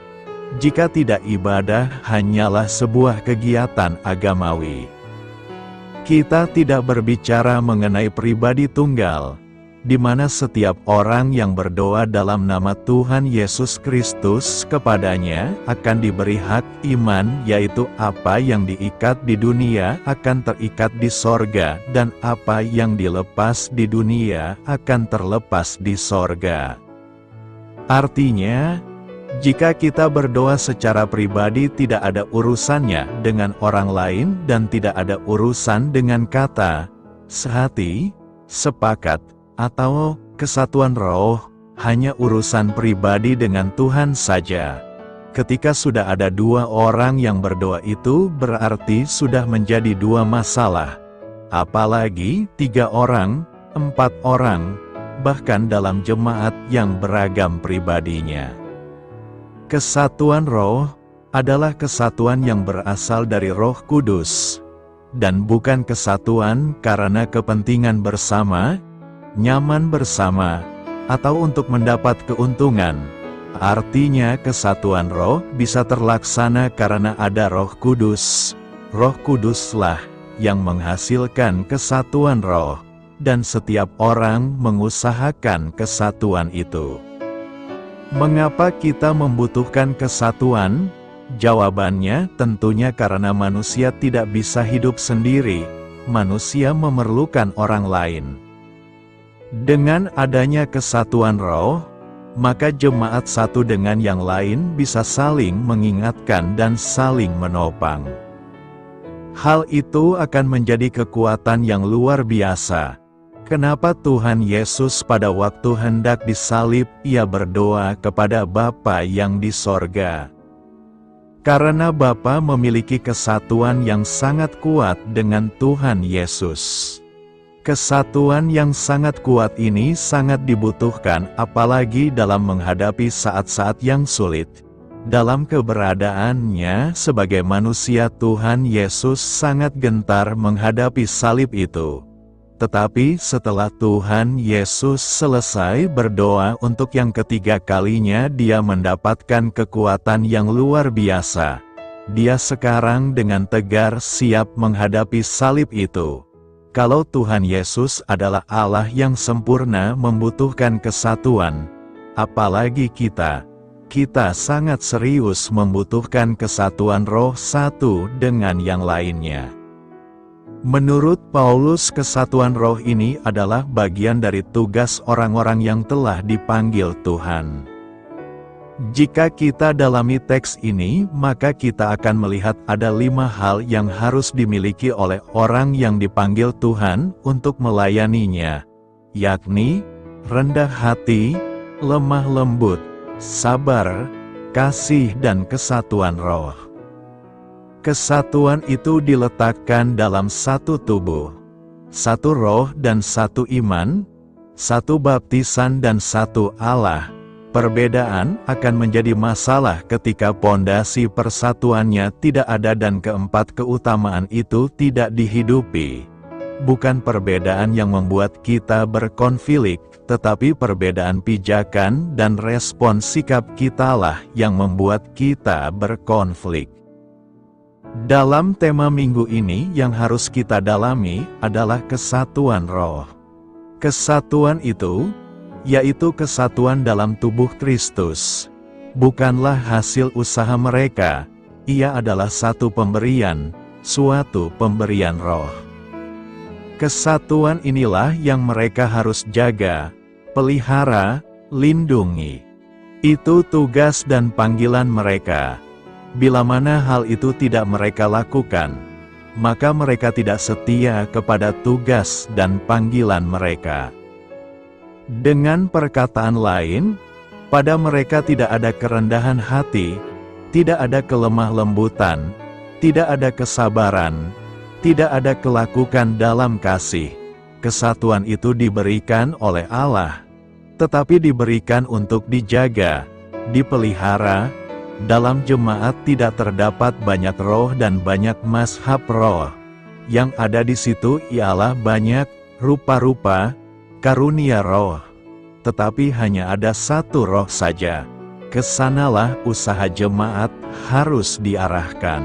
Jika tidak, ibadah hanyalah sebuah kegiatan agamawi. Kita tidak berbicara mengenai pribadi tunggal, di mana setiap orang yang berdoa dalam nama Tuhan Yesus Kristus kepadanya akan diberi hak iman, yaitu apa yang diikat di dunia akan terikat di sorga, dan apa yang dilepas di dunia akan terlepas di sorga. Artinya, jika kita berdoa secara pribadi tidak ada urusannya dengan orang lain dan tidak ada urusan dengan kata, sehati, sepakat, atau kesatuan roh, hanya urusan pribadi dengan Tuhan saja. Ketika sudah ada 2 orang yang berdoa, itu berarti sudah menjadi 2 masalah. Apalagi 3 orang, 4 orang, bahkan dalam jemaat yang beragam pribadinya. Kesatuan roh adalah kesatuan yang berasal dari Roh Kudus, dan bukan kesatuan karena kepentingan bersama, nyaman bersama, atau untuk mendapat keuntungan. Artinya kesatuan roh bisa terlaksana karena ada Roh Kudus. Roh Kuduslah yang menghasilkan kesatuan roh, dan setiap orang mengusahakan kesatuan itu. Mengapa kita membutuhkan kesatuan? Jawabannya tentunya karena manusia tidak bisa hidup sendiri. Manusia memerlukan orang lain. Dengan adanya kesatuan roh, maka jemaat satu dengan yang lain bisa saling mengingatkan dan saling menopang. Hal itu akan menjadi kekuatan yang luar biasa. Kenapa Tuhan Yesus pada waktu hendak disalib, ia berdoa kepada Bapa yang di sorga? Karena Bapa memiliki kesatuan yang sangat kuat dengan Tuhan Yesus. Kesatuan yang sangat kuat ini sangat dibutuhkan, apalagi dalam menghadapi saat-saat yang sulit. Dalam keberadaannya sebagai manusia, Tuhan Yesus sangat gentar menghadapi salib itu. Tetapi setelah Tuhan Yesus selesai berdoa untuk yang ketiga kalinya, dia mendapatkan kekuatan yang luar biasa. Dia sekarang dengan tegar siap menghadapi salib itu. Kalau Tuhan Yesus adalah Allah yang sempurna membutuhkan kesatuan, apalagi kita sangat serius membutuhkan kesatuan roh satu dengan yang lainnya. Menurut Paulus, kesatuan roh ini adalah bagian dari tugas orang-orang yang telah dipanggil Tuhan. Jika kita dalami teks ini, maka kita akan melihat ada 5 hal yang harus dimiliki oleh orang yang dipanggil Tuhan untuk melayaninya, yakni rendah hati, lemah lembut, sabar, kasih, dan kesatuan roh. Kesatuan itu diletakkan dalam satu tubuh, satu roh dan satu iman, satu baptisan dan satu Allah. Perbedaan akan menjadi masalah ketika pondasi persatuannya tidak ada dan keempat keutamaan itu tidak dihidupi. Bukan perbedaan yang membuat kita berkonflik, tetapi perbedaan pijakan dan respon sikap kitalah yang membuat kita berkonflik. Dalam tema minggu ini yang harus kita dalami adalah kesatuan roh. Kesatuan itu, yaitu kesatuan dalam tubuh Kristus, bukanlah hasil usaha mereka, ia adalah satu pemberian, suatu pemberian roh. Kesatuan inilah yang mereka harus jaga, pelihara, lindungi. Itu tugas dan panggilan mereka. Bila mana hal itu tidak mereka lakukan, maka mereka tidak setia kepada tugas dan panggilan mereka. Dengan perkataan lain, pada mereka tidak ada kerendahan hati, tidak ada kelemah lembutan, tidak ada kesabaran, tidak ada kelakukan dalam kasih. Kesatuan itu diberikan oleh Allah, tetapi diberikan untuk dijaga, dipelihara. Dalam jemaat tidak terdapat banyak roh dan banyak mazhab roh. Yang ada di situ ialah banyak rupa-rupa karunia roh. Tetapi hanya ada satu roh saja. Kesanalah usaha jemaat harus diarahkan.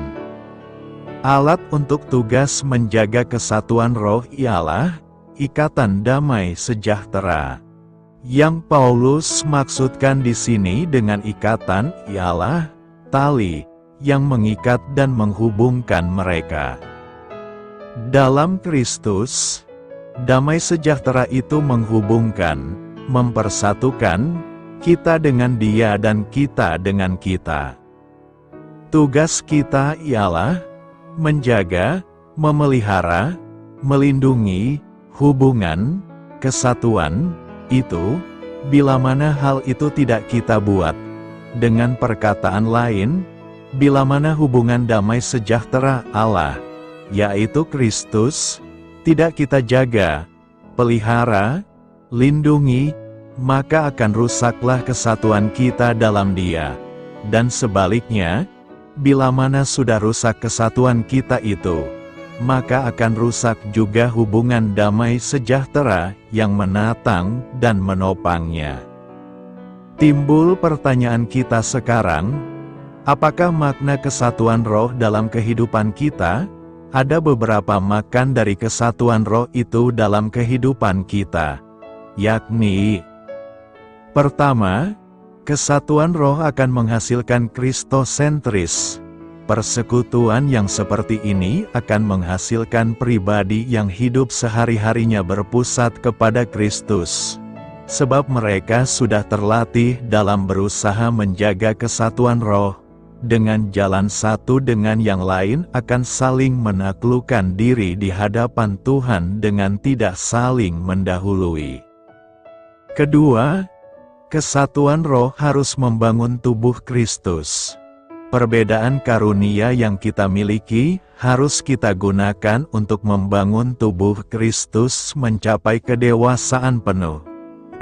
Alat untuk tugas menjaga kesatuan roh ialah ikatan damai sejahtera. Yang Paulus maksudkan di sini dengan ikatan ialah tali yang mengikat dan menghubungkan mereka. Dalam Kristus, damai sejahtera itu menghubungkan, mempersatukan kita dengan Dia dan kita dengan kita. Tugas kita ialah menjaga, memelihara, melindungi hubungan, kesatuan itu. Bila mana hal itu tidak kita buat, dengan perkataan lain, bila mana hubungan damai sejahtera Allah, yaitu Kristus, tidak kita jaga, pelihara, lindungi, maka akan rusaklah kesatuan kita dalam Dia. Dan sebaliknya, bila mana sudah rusak kesatuan kita itu, maka akan rusak juga hubungan damai sejahtera yang menatang dan menopangnya. Timbul pertanyaan kita sekarang, apakah makna kesatuan roh dalam kehidupan kita? Ada beberapa makan dari kesatuan roh itu dalam kehidupan kita, yakni: pertama, kesatuan roh akan menghasilkan kristosentris. Persekutuan yang seperti ini akan menghasilkan pribadi yang hidup sehari-harinya berpusat kepada Kristus. Sebab mereka sudah terlatih dalam berusaha menjaga kesatuan roh, dengan jalan satu dengan yang lain akan saling menaklukkan diri di hadapan Tuhan dengan tidak saling mendahului. Kedua, kesatuan roh harus membangun tubuh Kristus. Perbedaan karunia yang kita miliki harus kita gunakan untuk membangun tubuh Kristus mencapai kedewasaan penuh.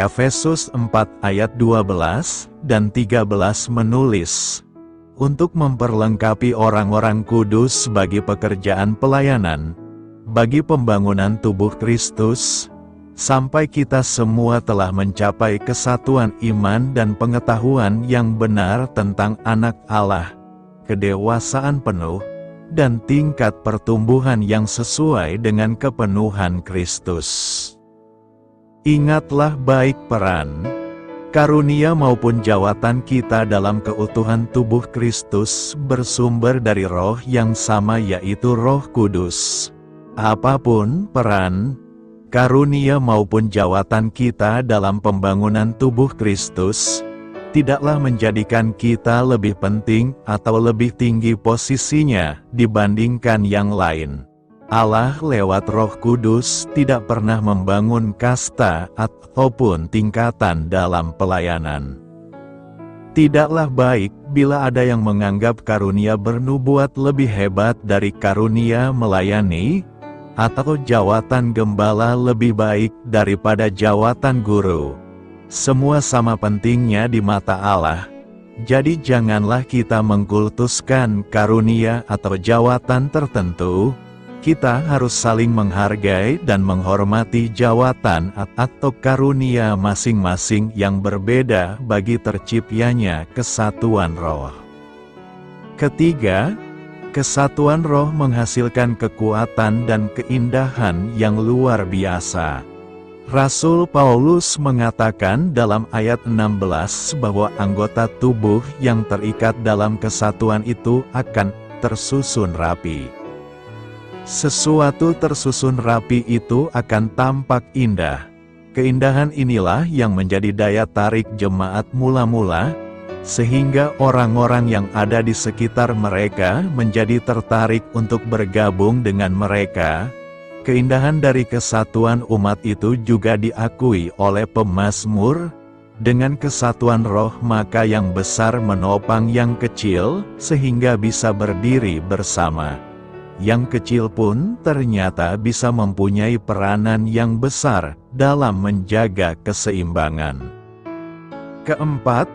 Efesus 4 ayat 12 dan 13 menulis, untuk memperlengkapi orang-orang kudus bagi pekerjaan pelayanan, bagi pembangunan tubuh Kristus, sampai kita semua telah mencapai kesatuan iman dan pengetahuan yang benar tentang Anak Allah, kedewasaan penuh, dan tingkat pertumbuhan yang sesuai dengan kepenuhan Kristus. Ingatlah baik peran, karunia maupun jawatan kita dalam keutuhan tubuh Kristus bersumber dari Roh yang sama, yaitu Roh Kudus. Apapun peran, karunia maupun jawatan kita dalam pembangunan tubuh Kristus, tidaklah menjadikan kita lebih penting atau lebih tinggi posisinya dibandingkan yang lain. Allah lewat Roh Kudus tidak pernah membangun kasta ataupun tingkatan dalam pelayanan. Tidaklah baik bila ada yang menganggap karunia bernubuat lebih hebat dari karunia melayani, atau jawatan gembala lebih baik daripada jawatan guru. Semua sama pentingnya di mata Allah. Jadi janganlah kita mengkultuskan karunia atau jawatan tertentu. Kita harus saling menghargai dan menghormati jawatan atau karunia masing-masing yang berbeda bagi terciptanya kesatuan roh. Ketiga, kesatuan roh menghasilkan kekuatan dan keindahan yang luar biasa. Rasul Paulus mengatakan dalam ayat 16 bahwa anggota tubuh yang terikat dalam kesatuan itu akan tersusun rapi. Sesuatu tersusun rapi itu akan tampak indah. Keindahan inilah yang menjadi daya tarik jemaat mula-mula, sehingga orang-orang yang ada di sekitar mereka menjadi tertarik untuk bergabung dengan mereka. Keindahan dari kesatuan umat itu juga diakui oleh pemazmur. Dengan kesatuan roh maka yang besar menopang yang kecil, sehingga bisa berdiri bersama. Yang kecil pun ternyata bisa mempunyai peranan yang besar dalam menjaga keseimbangan. Keempat,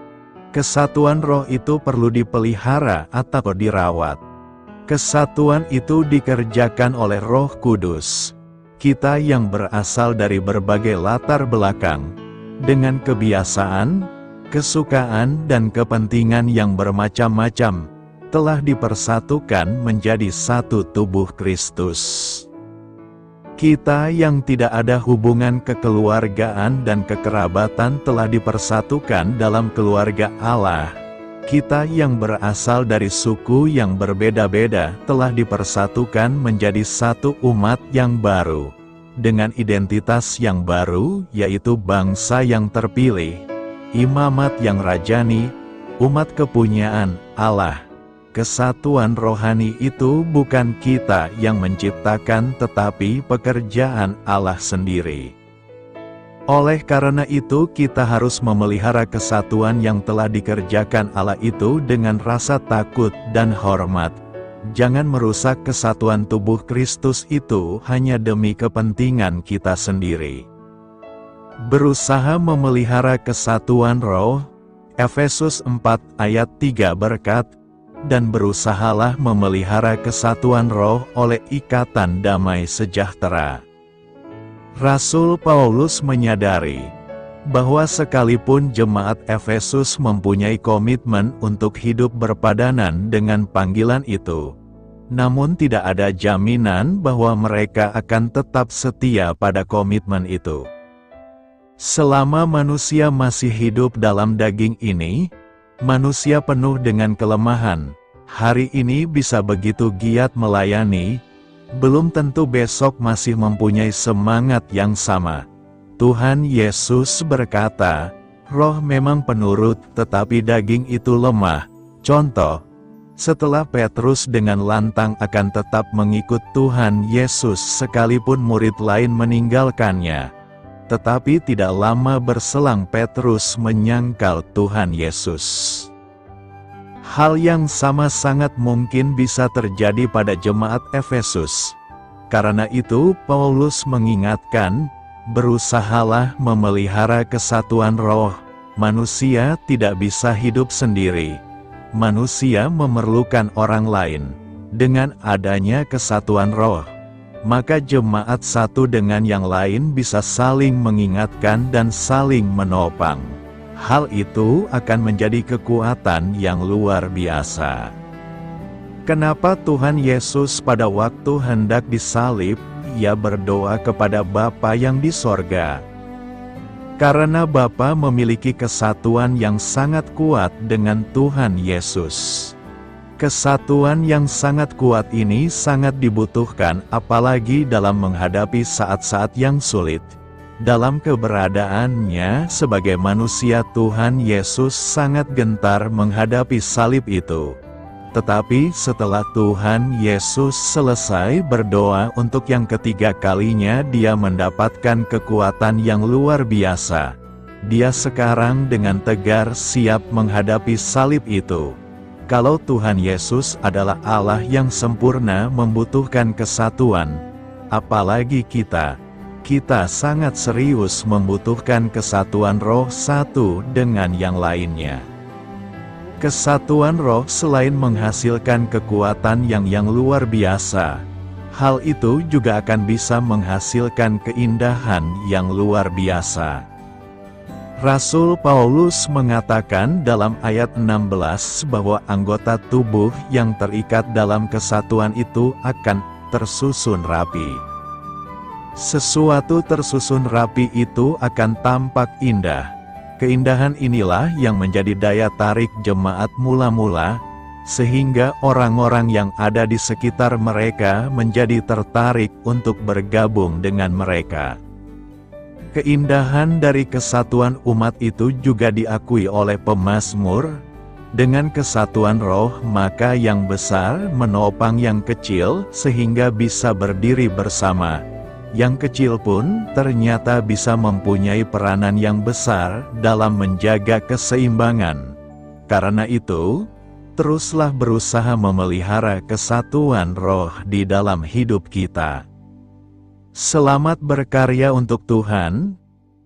kesatuan roh itu perlu dipelihara atau dirawat. Kesatuan itu dikerjakan oleh Roh Kudus. Kita yang berasal dari berbagai latar belakang, dengan kebiasaan, kesukaan dan kepentingan yang bermacam-macam, telah dipersatukan menjadi satu tubuh Kristus. Kita yang tidak ada hubungan kekeluargaan dan kekerabatan telah dipersatukan dalam keluarga Allah. Kita yang berasal dari suku yang berbeda-beda telah dipersatukan menjadi satu umat yang baru, dengan identitas yang baru, yaitu bangsa yang terpilih, imamat yang rajani, umat kepunyaan Allah. Kesatuan rohani itu bukan kita yang menciptakan, tetapi pekerjaan Allah sendiri. Oleh karena itu kita harus memelihara kesatuan yang telah dikerjakan Allah itu dengan rasa takut dan hormat. Jangan merusak kesatuan tubuh Kristus itu hanya demi kepentingan kita sendiri. Berusaha memelihara kesatuan roh, Efesus 4 ayat 3 berkat, dan berusahalah memelihara kesatuan roh oleh ikatan damai sejahtera. Rasul Paulus menyadari bahwa sekalipun jemaat Efesus mempunyai komitmen untuk hidup berpadanan dengan panggilan itu, namun tidak ada jaminan bahwa mereka akan tetap setia pada komitmen itu. Selama manusia masih hidup dalam daging ini, manusia penuh dengan kelemahan, hari ini bisa begitu giat melayani, belum tentu besok masih mempunyai semangat yang sama. Tuhan Yesus berkata, roh memang penurut tetapi daging itu lemah. Contoh, setelah Petrus dengan lantang akan tetap mengikut Tuhan Yesus sekalipun murid lain meninggalkannya. Tetapi tidak lama berselang Petrus menyangkal Tuhan Yesus. Hal yang sama sangat mungkin bisa terjadi pada jemaat Efesus. Karena itu Paulus mengingatkan, berusahalah memelihara kesatuan roh. Manusia tidak bisa hidup sendiri. Manusia memerlukan orang lain. Dengan adanya kesatuan roh, maka jemaat satu dengan yang lain bisa saling mengingatkan dan saling menopang. Hal itu akan menjadi kekuatan yang luar biasa. Kenapa Tuhan Yesus pada waktu hendak disalib, Ia berdoa kepada Bapa yang di sorga? Karena Bapa memiliki kesatuan yang sangat kuat dengan Tuhan Yesus. Kesatuan yang sangat kuat ini sangat dibutuhkan apalagi dalam menghadapi saat-saat yang sulit. Dalam keberadaannya sebagai manusia, Tuhan Yesus sangat gentar menghadapi salib itu. Tetapi setelah Tuhan Yesus selesai berdoa untuk yang ketiga kalinya, Dia mendapatkan kekuatan yang luar biasa. Dia sekarang dengan tegar siap menghadapi salib itu. Kalau Tuhan Yesus adalah Allah yang sempurna membutuhkan kesatuan, apalagi kita sangat serius membutuhkan kesatuan roh satu dengan yang lainnya. Kesatuan roh selain menghasilkan kekuatan yang luar biasa, hal itu juga akan bisa menghasilkan keindahan yang luar biasa. Rasul Paulus mengatakan dalam ayat 16 bahwa anggota tubuh yang terikat dalam kesatuan itu akan tersusun rapi. Sesuatu tersusun rapi itu akan tampak indah. Keindahan inilah yang menjadi daya tarik jemaat mula-mula, sehingga orang-orang yang ada di sekitar mereka menjadi tertarik untuk bergabung dengan mereka. Keindahan dari kesatuan umat itu juga diakui oleh pemazmur. Dengan kesatuan roh, maka yang besar menopang yang kecil sehingga bisa berdiri bersama. Yang kecil pun ternyata bisa mempunyai peranan yang besar dalam menjaga keseimbangan. Karena itu, teruslah berusaha memelihara kesatuan roh di dalam hidup kita. Selamat berkarya untuk Tuhan.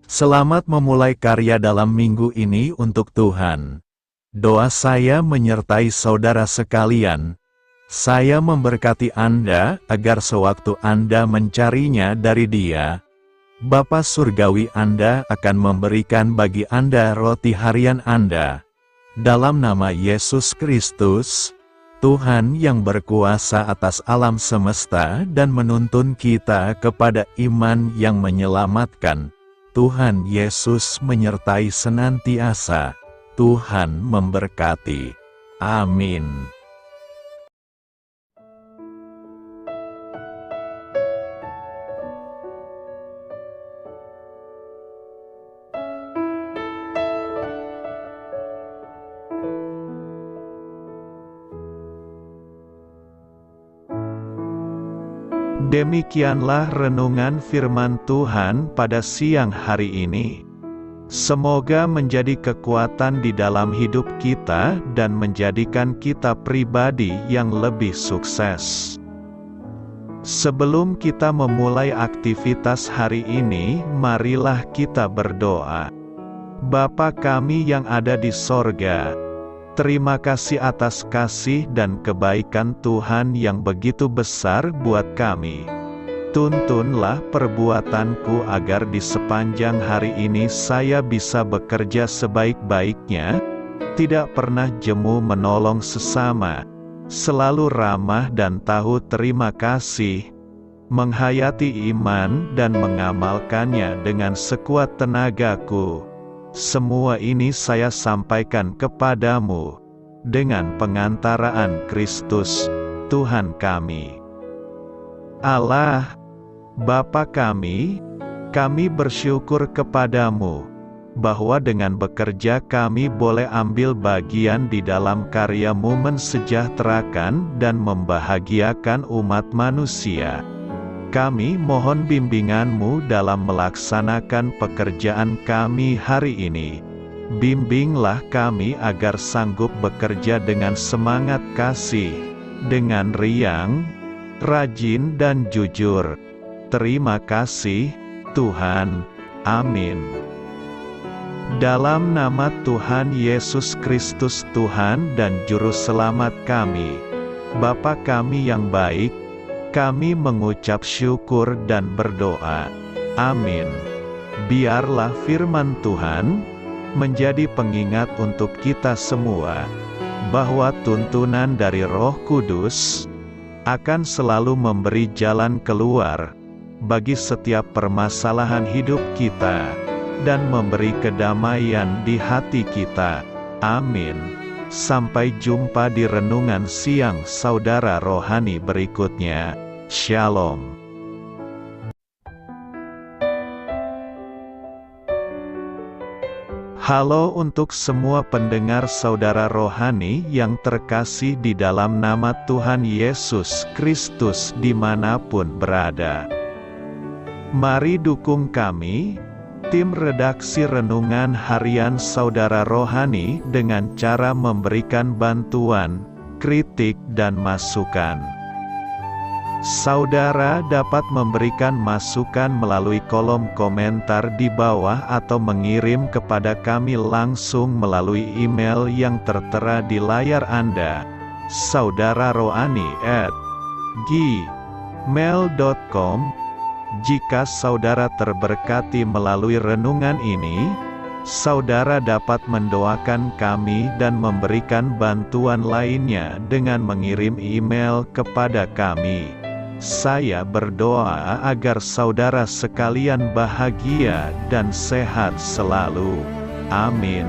Selamat memulai karya dalam minggu ini untuk Tuhan. Doa saya menyertai saudara sekalian. Saya memberkati Anda agar sewaktu Anda mencarinya dari Dia, Bapa Surgawi Anda akan memberikan bagi Anda roti harian Anda. Dalam nama Yesus Kristus, Tuhan yang berkuasa atas alam semesta dan menuntun kita kepada iman yang menyelamatkan, Tuhan Yesus menyertai senantiasa. Tuhan memberkati. Amin. Demikianlah renungan firman Tuhan pada siang hari ini. Semoga menjadi kekuatan di dalam hidup kita dan menjadikan kita pribadi yang lebih sukses. Sebelum kita memulai aktivitas hari ini, marilah kita berdoa. Bapa kami yang ada di sorga, terima kasih atas kasih dan kebaikan Tuhan yang begitu besar buat kami. Tuntunlah perbuatanku agar di sepanjang hari ini saya bisa bekerja sebaik-baiknya, tidak pernah jemu menolong sesama, selalu ramah dan tahu terima kasih, menghayati iman dan mengamalkannya dengan sekuat tenagaku. Semua ini saya sampaikan kepadamu, dengan pengantaraan Kristus, Tuhan kami. Allah, Bapa kami bersyukur kepadamu, bahwa dengan bekerja kami boleh ambil bagian di dalam karya-Mu mensejahterakan dan membahagiakan umat manusia. Kami mohon bimbingan-Mu dalam melaksanakan pekerjaan kami hari ini. Bimbinglah kami agar sanggup bekerja dengan semangat kasih, dengan riang, rajin dan jujur. Terima kasih, Tuhan. Amin. Dalam nama Tuhan Yesus Kristus Tuhan dan Juru Selamat kami, Bapa kami yang baik, Kami mengucap syukur dan berdoa. Amin. Biarlah firman Tuhan menjadi pengingat untuk kita semua, bahwa tuntunan dari Roh Kudus akan selalu memberi jalan keluar bagi setiap permasalahan hidup kita, dan memberi kedamaian di hati kita. Amin. Sampai jumpa di renungan siang saudara rohani berikutnya. Shalom. Halo untuk semua pendengar saudara rohani yang terkasih di dalam nama Tuhan Yesus Kristus dimanapun berada. Mari dukung kami, tim redaksi Renungan Harian Saudara Rohani, dengan cara memberikan bantuan, kritik dan masukan. Saudara dapat memberikan masukan melalui kolom komentar di bawah atau mengirim kepada kami langsung melalui email yang tertera di layar Anda, saudararohani@gmail.com. Jika saudara terberkati melalui renungan ini, saudara dapat mendoakan kami dan memberikan bantuan lainnya dengan mengirim email kepada kami. Saya berdoa agar saudara sekalian bahagia dan sehat selalu. Amin.